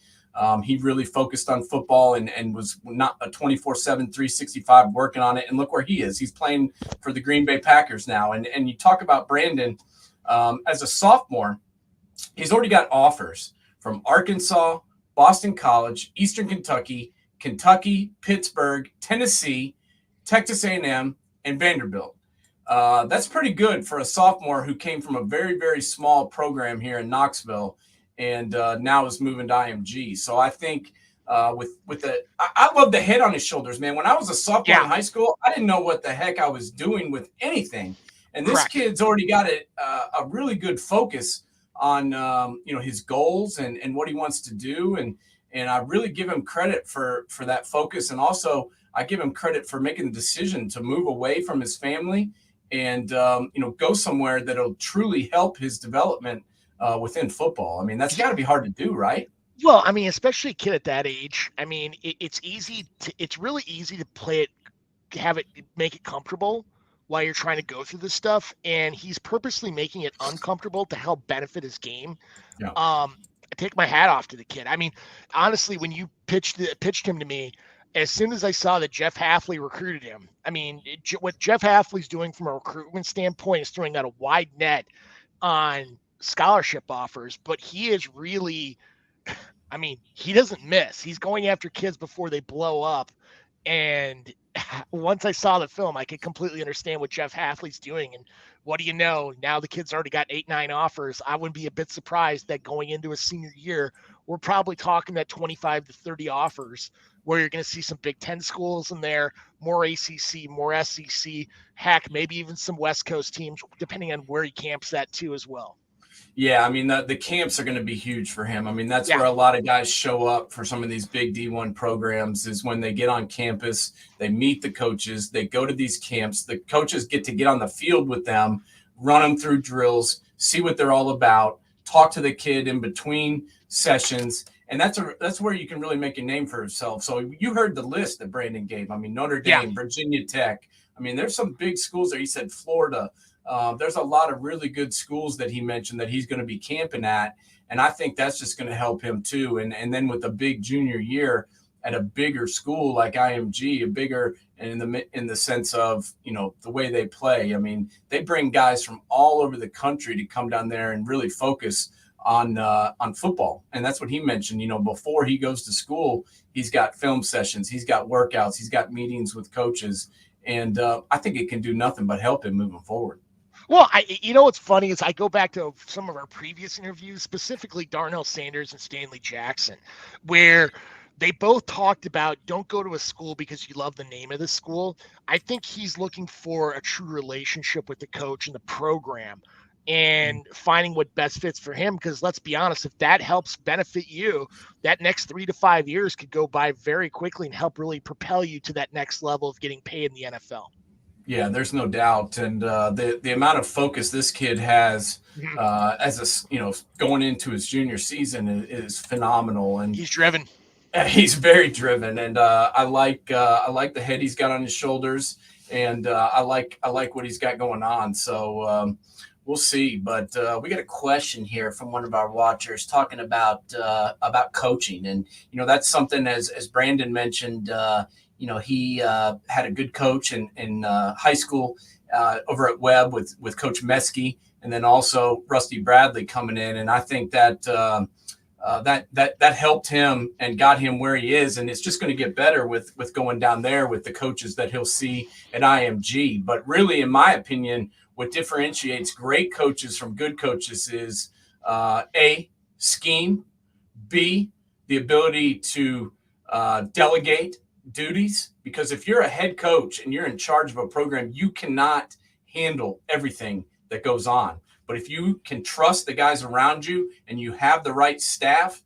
He really focused on football and was not a 24/7, 365 working on it. And look where he is. He's playing for the Green Bay Packers now. And you talk about Brandon as a sophomore, he's already got offers from Arkansas, Boston College, Eastern Kentucky, Pittsburgh, Tennessee, Texas A&M, and Vanderbilt. That's pretty good for a sophomore who came from a very, very small program here in Knoxville and now is moving to IMG. So I think I love the head on his shoulders, man. When I was a sophomore in high school, I didn't know what the heck I was doing with anything. And this kid's already got a really good focus on, his goals and what he wants to do. And I really give him credit for that focus. And also I give him credit for making the decision to move away from his family and, go somewhere that'll truly help his development within football. I mean, that's got to be hard to do, right? Well, I mean, especially a kid at that age. I mean, it's really easy to play it, make it comfortable while you're trying to go through this stuff. And he's purposely making it uncomfortable to help benefit his game. Yeah. I take my hat off to the kid. I mean, honestly, when you pitched him to me, as soon as I saw that Jeff Hafley recruited him, I mean, what Jeff Hafley's doing from a recruitment standpoint is throwing out a wide net on scholarship offers, but he is really, I mean, he doesn't miss. He's going after kids before they blow up. And once I saw the film, I could completely understand what Jeff Hafley's doing. And what do you know? Now the kid's already got 8, 9 offers. I wouldn't be a bit surprised that going into a senior year, we're probably talking that 25 to 30 offers where you're going to see some Big Ten schools in there, more ACC, more SEC, heck, maybe even some West Coast teams, depending on where he camps at too as well. Yeah, I mean, the camps are going to be huge for him. I mean, that's Yeah. where a lot of guys show up for some of these big D1 programs is when they get on campus, they meet the coaches, they go to these camps. The coaches get to get on the field with them, run them through drills, see what they're all about, talk to the kid in between sessions. And that's where you can really make a name for yourself. So you heard the list that Brandon gave. I mean, Notre Dame, Virginia Tech. I mean, there's some big schools there. He said Florida. There's a lot of really good schools that he mentioned that he's going to be camping at. And I think that's just going to help him too. And then with a big junior year at a bigger school like IMG, a bigger in the sense of, you know, the way they play. I mean, they bring guys from all over the country to come down there and really focus on football. And that's what he mentioned, you know, before he goes to school, he's got film sessions, he's got workouts, he's got meetings with coaches. And I think it can do nothing but help him moving forward. Well, you know what's funny is I go back to some of our previous interviews, specifically Darnell Sanders and Stanley Jackson, where they both talked about don't go to a school because you love the name of the school. I think he's looking for a true relationship with the coach and the program and finding what best fits for him. Because let's be honest, if that helps benefit you, that next 3 to 5 years could go by very quickly and help really propel you to that next level of getting paid in the NFL. Yeah, there's no doubt. And the amount of focus this kid has as a, you know, going into his junior season is phenomenal. And he's driven. He's very driven. And I like the head he's got on his shoulders. And I like what he's got going on. So we'll see. But we got a question here from one of our watchers talking about coaching. And, you know, that's something as Brandon mentioned, you know, he had a good coach in high school over at Webb with Coach Meskey, and then also Rusty Bradley coming in. And I think that that helped him and got him where he is. And it's just going to get better with going down there with the coaches that he'll see at IMG. But really, in my opinion, what differentiates great coaches from good coaches is A, scheme, B, the ability to delegate duties, because if you're a head coach and you're in charge of a program, you cannot handle everything that goes on. But if you can trust the guys around you and you have the right staff,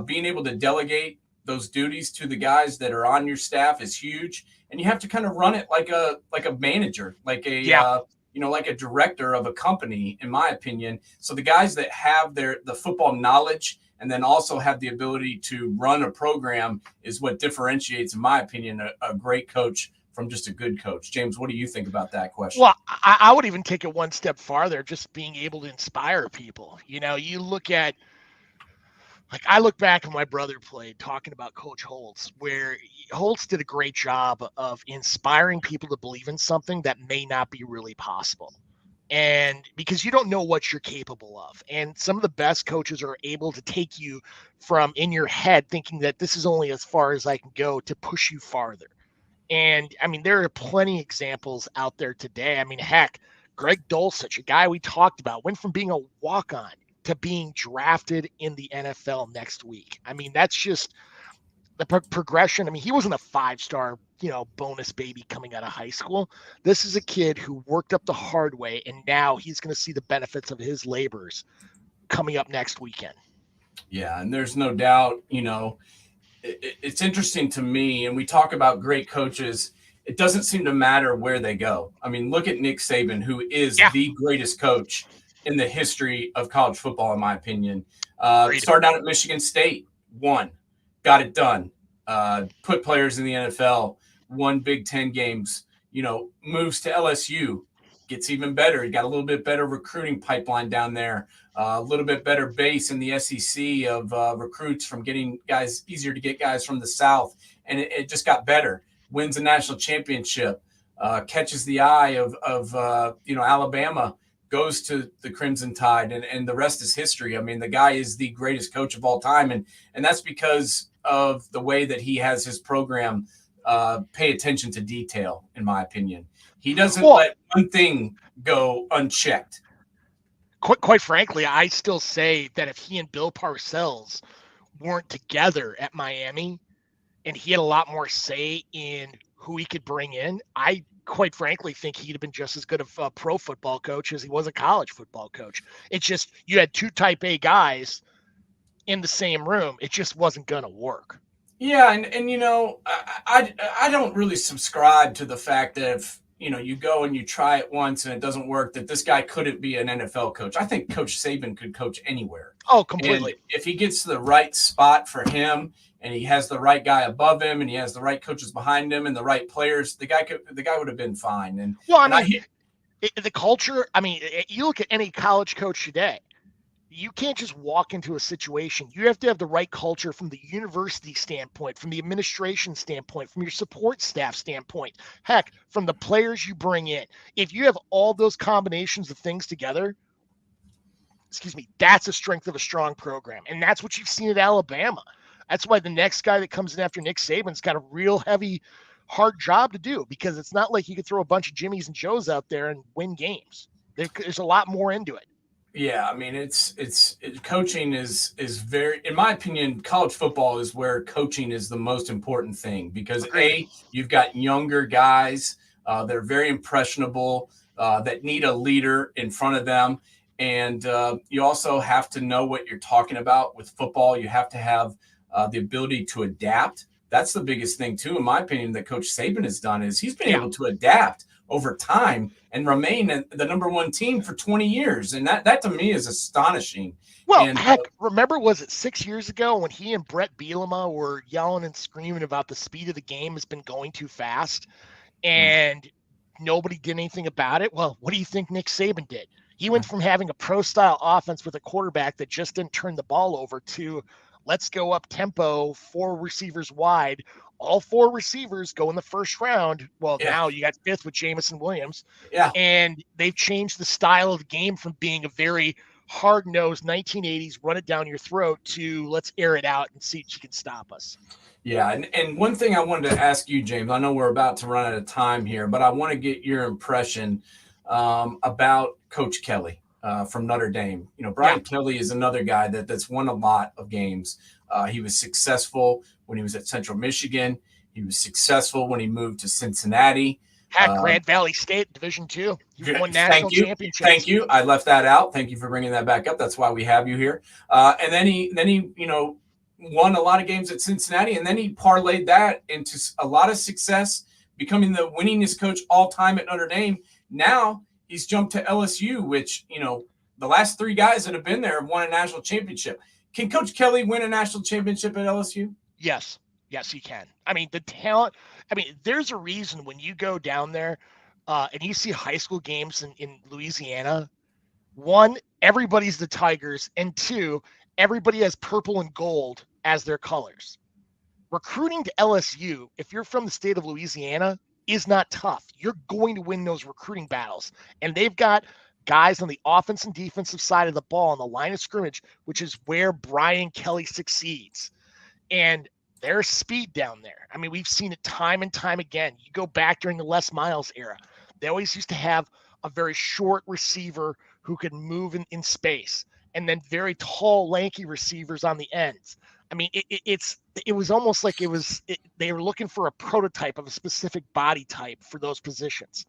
being able to delegate those duties to the guys that are on your staff is huge. And you have to kind of run it like a manager, like a you know, like a director of a company, in my opinion. So the guys that have the football knowledge and then also have the ability to run a program is what differentiates, in my opinion, a great coach from just a good coach. James, what do you think about that question? Well, I would even take it one step farther, just being able to inspire people. You know, you look at, like, I look back when my brother played, talking about Coach Holtz, where Holtz did a great job of inspiring people to believe in something that may not be really possible. And because you don't know what you're capable of. And some of the best coaches are able to take you from in your head thinking that this is only as far as I can go to push you farther. And I mean, there are plenty of examples out there today. I mean, heck, Greg Dulcich, a guy we talked about, went from being a walk-on to being drafted in the NFL next week. I mean, that's just the progression. I mean, he wasn't a 5-star, you know, bonus baby coming out of high school. This is a kid who worked up the hard way, and now he's going to see the benefits of his labors coming up next weekend. Yeah, and there's no doubt, you know, it's interesting to me, and we talk about great coaches. It doesn't seem to matter where they go. I mean, look at Nick Saban, who is the greatest coach in the history of college football, in my opinion. Started out at Michigan State, won, got it done, put players in the NFL, won Big Ten games, you know, moves to LSU, gets even better. He got a little bit better recruiting pipeline down there, a little bit better base in the SEC of recruits from getting guys, easier to get guys from the South. And it just got better. Wins a national championship, catches the eye of you know, Alabama, goes to the Crimson Tide, and the rest is history. I mean, the guy is the greatest coach of all time. And that's because of the way that he has his program pay attention to detail, in my opinion. He doesn't let one thing go unchecked. Quite frankly, I still say that if he and Bill Parcells weren't together at Miami and he had a lot more say in who he could bring in, I quite frankly think he'd have been just as good of a pro football coach as he was a college football coach. It's just you had two type A guys in the same room. It just wasn't going to work. Yeah, and you know, I don't really subscribe to the fact that if, you know, you go and you try it once and it doesn't work, that this guy couldn't be an NFL coach. I think Coach Saban could coach anywhere. Oh, completely. And if he gets to the right spot for him and he has the right guy above him and he has the right coaches behind him and the right players, the guy would have been fine. And well, I mean, the culture, I mean, you look at any college coach today, you can't just walk into a situation. You have to have the right culture from the university standpoint, from the administration standpoint, from your support staff standpoint, heck, from the players you bring in. If you have all those combinations of things together, that's a strength of a strong program. And that's what you've seen at Alabama. That's why the next guy that comes in after Nick Saban's got a real heavy, hard job to do, because it's not like you could throw a bunch of Jimmies and Joes out there and win games. There's a lot more into it. Yeah, I mean, it's coaching is very, in my opinion, college football is where coaching is the most important thing, because you've got younger guys that are very impressionable, that need a leader in front of them. And you also have to know what you're talking about with football. You have to have the ability to adapt. That's the biggest thing too, in my opinion, that Coach Saban has done, is he's been able to adapt over time and remain the number one team for 20 years. And that to me is astonishing. Well, heck, remember, was it 6 years ago when he and Brett Bielema were yelling and screaming about the speed of the game has been going too fast and nobody did anything about it? Well, what do you think Nick Saban did? He went from having a pro-style offense with a quarterback that just didn't turn the ball over to let's go up tempo, 4 receivers wide. All 4 receivers go in the first round. Well, now you got 5th with Jamison Williams. Yeah. And they've changed the style of the game from being a very hard-nosed 1980s, run it down your throat, to let's air it out and see if you can stop us. Yeah, and one thing I wanted to ask you, James, I know we're about to run out of time here, but I want to get your impression about Coach Kelly from Notre Dame. You know, Brian Kelly is another guy that's won a lot of games. He was successful when he was at Central Michigan. He was successful when he moved to Cincinnati. At Grand Valley State, Division II. He won national championships. Thank you. I left that out. Thank you for bringing that back up. That's why we have you here. And then he, you know, won a lot of games at Cincinnati, and then he parlayed that into a lot of success, becoming the winningest coach all time at Notre Dame. Now he's jumped to LSU, which, you know, the last 3 guys that have been there have won a national championship. Can Coach Kelly win a national championship at LSU? Yes. Yes, he can. I mean, the talent, there's a reason when you go down there and you see high school games in Louisiana, 1, everybody's the Tigers, and 2, everybody has purple and gold as their colors. Recruiting to LSU, if you're from the state of Louisiana, is not tough. You're going to win those recruiting battles. And they've got guys on the offense and defensive side of the ball on the line of scrimmage, which is where Brian Kelly succeeds. And there's speed down there. I mean, we've seen it time and time again. You go back during the Les Miles era, they always used to have a very short receiver who could move in space, and then very tall, lanky receivers on the ends. I mean, it was almost like they were looking for a prototype of a specific body type for those positions.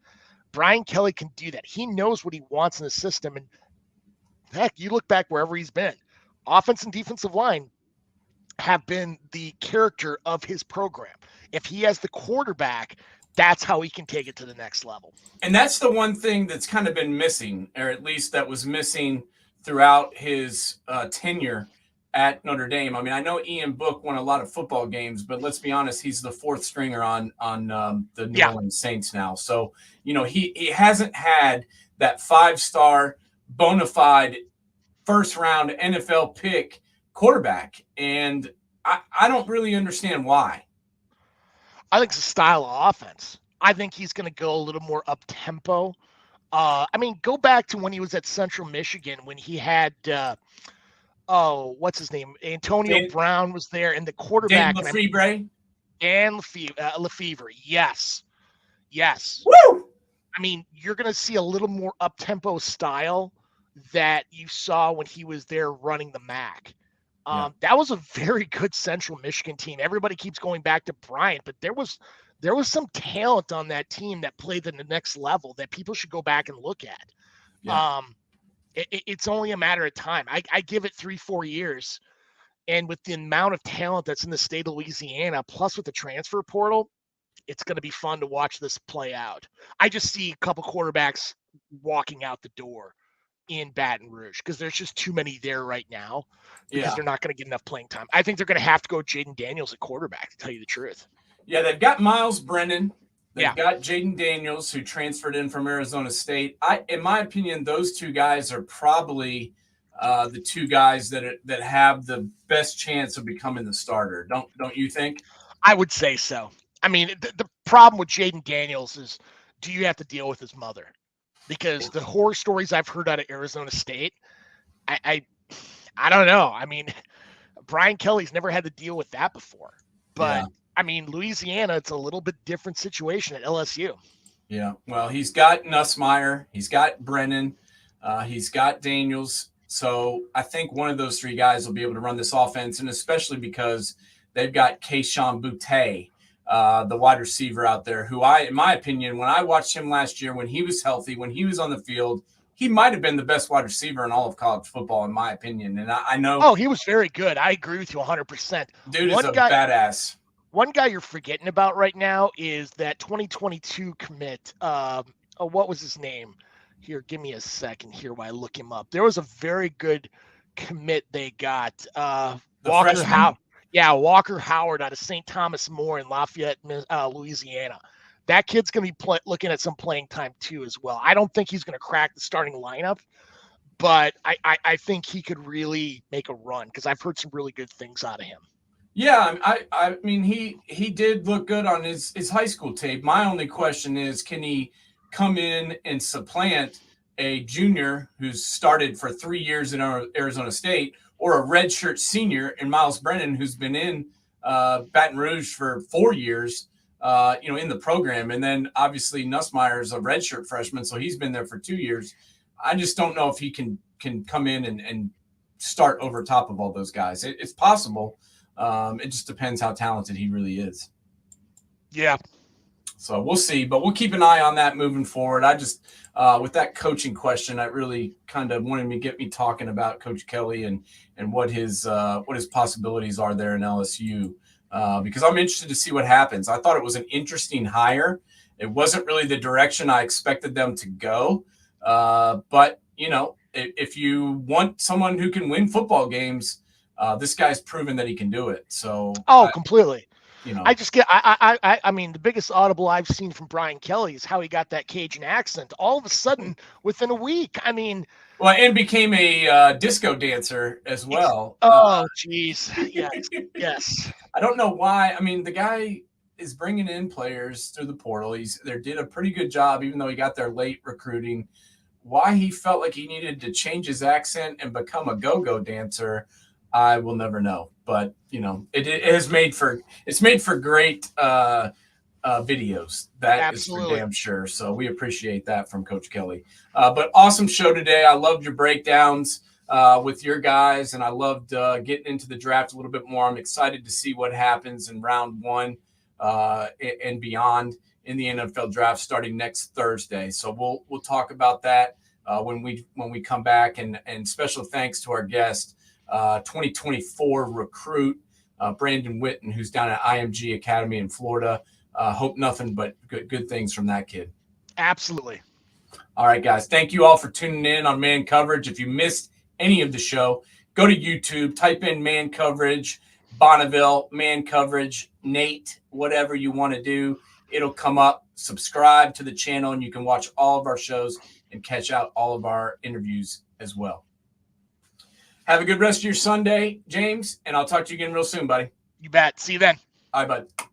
Brian Kelly can do that. He knows what he wants in the system. And heck, you look back wherever he's been, offense and defensive line have been the character of his program. If he has the quarterback, that's how he can take it to the next level. And that's the one thing that's kind of been missing, or at least that was missing throughout his tenure at Notre Dame. I mean, I know Ian Book won a lot of football games, but let's be honest, he's the 4th stringer on the New Orleans Saints now. So, you know, he hasn't had that 5-star bona fide first-round NFL pick quarterback, and I don't really understand why. I think it's a style of offense. I think he's going to go a little more up-tempo. I mean, go back to when he was at Central Michigan, when he had what's his name? Antonio Brown was there, and the quarterback. Dave Lefebvre? Dan Lefevre, yes. Woo! I mean, you're going to see a little more up-tempo style that you saw when he was there running the MAC. That was a very good Central Michigan team. Everybody keeps going back to Bryant, but there was some talent on that team that played at the next level that people should go back and look at. Yeah. It's only a matter of time. I give it 3-4 years, and with the amount of talent that's in the state of Louisiana, plus with the transfer portal, it's going to be fun to watch this play out. I just see a couple quarterbacks walking out the door in Baton Rouge because there's just too many there right now because they're not going to get enough playing time. I think they're going to have to go Jaden Daniels at quarterback, to tell you the truth. Yeah, they've got Miles Brennan. They've got Jaden Daniels, who transferred in from Arizona State. In my opinion, those two guys are probably the two guys that have the best chance of becoming the starter. Don't you think? I would say so. I mean, the problem with Jaden Daniels is, do you have to deal with his mother? Because the horror stories I've heard out of Arizona State, I don't know. I mean, Brian Kelly's never had to deal with that before. But, I mean, Louisiana, it's a little bit different situation at LSU. Yeah, well, he's got Nussmeier. He's got Brennan. He's got Daniels. So I think one of those three guys will be able to run this offense, and especially because they've got Keyshawn Boutte, the wide receiver out there, who in my opinion, when I watched him last year, when he was healthy, when he was on the field, he might have been the best wide receiver in all of college football, in my opinion. And I know. Oh, he was very good. I agree with you 100%. Dude is a badass. One guy you're forgetting about right now is that 2022 commit. What was his name? Here, give me a second here while I look him up. There was a very good commit they got. Walker Howard. Yeah, Walker Howard out of St. Thomas More in Lafayette, Louisiana. That kid's going to be looking at some playing time too as well. I don't think he's going to crack the starting lineup, but I think he could really make a run because I've heard some really good things out of him. Yeah, I mean, he did look good on his high school tape. My only question is, can he come in and supplant a junior who's started for 3 years in Arizona State, or a redshirt senior in Miles Brennan, who's been in Baton Rouge for 4 years, in the program. And then obviously Nussmeier is a redshirt freshman, so he's been there for 2 years. I just don't know if he can come in and start over top of all those guys. It's possible. It just depends how talented he really is. Yeah. So we'll see, but we'll keep an eye on that moving forward. I just, with that coaching question, I really kind of wanted to get me talking about Coach Kelly and what his possibilities are there in LSU, because I'm interested to see what happens. I thought it was an interesting hire. It wasn't really the direction I expected them to go, but if you want someone who can win football games, this guy's proven that he can do it. So completely. I mean, the biggest audible I've seen from Brian Kelly is how he got that Cajun accent all of a sudden within a week. I mean, and became a disco dancer as well. Oh, geez. Yes. I don't know why. I mean, the guy is bringing in players through the portal. They did a pretty good job, even though he got there late recruiting. Why he felt like he needed to change his accent and become a go-go dancer, I will never know. But it's made for great videos. That Absolutely. is for damn sure. So we appreciate that from Coach Kelly. But awesome show today. I loved your breakdowns with your guys, and I loved getting into the draft a little bit more. I'm excited to see what happens in round 1 and beyond in the NFL draft starting next Thursday. So we'll talk about that when we come back. And special thanks to our guest, 2024 recruit Brandon Winton, who's down at IMG Academy in Florida. Hope nothing but good things from that kid. Absolutely. All right, guys. Thank you all for tuning in on Man Coverage. If you missed any of the show, go to YouTube, type in Man Coverage, Bonneville, Man Coverage, Nate, whatever you want to do. It'll come up. Subscribe to the channel, and you can watch all of our shows and catch out all of our interviews as well. Have a good rest of your Sunday, James, and I'll talk to you again real soon, buddy. You bet. See you then. All right, bud.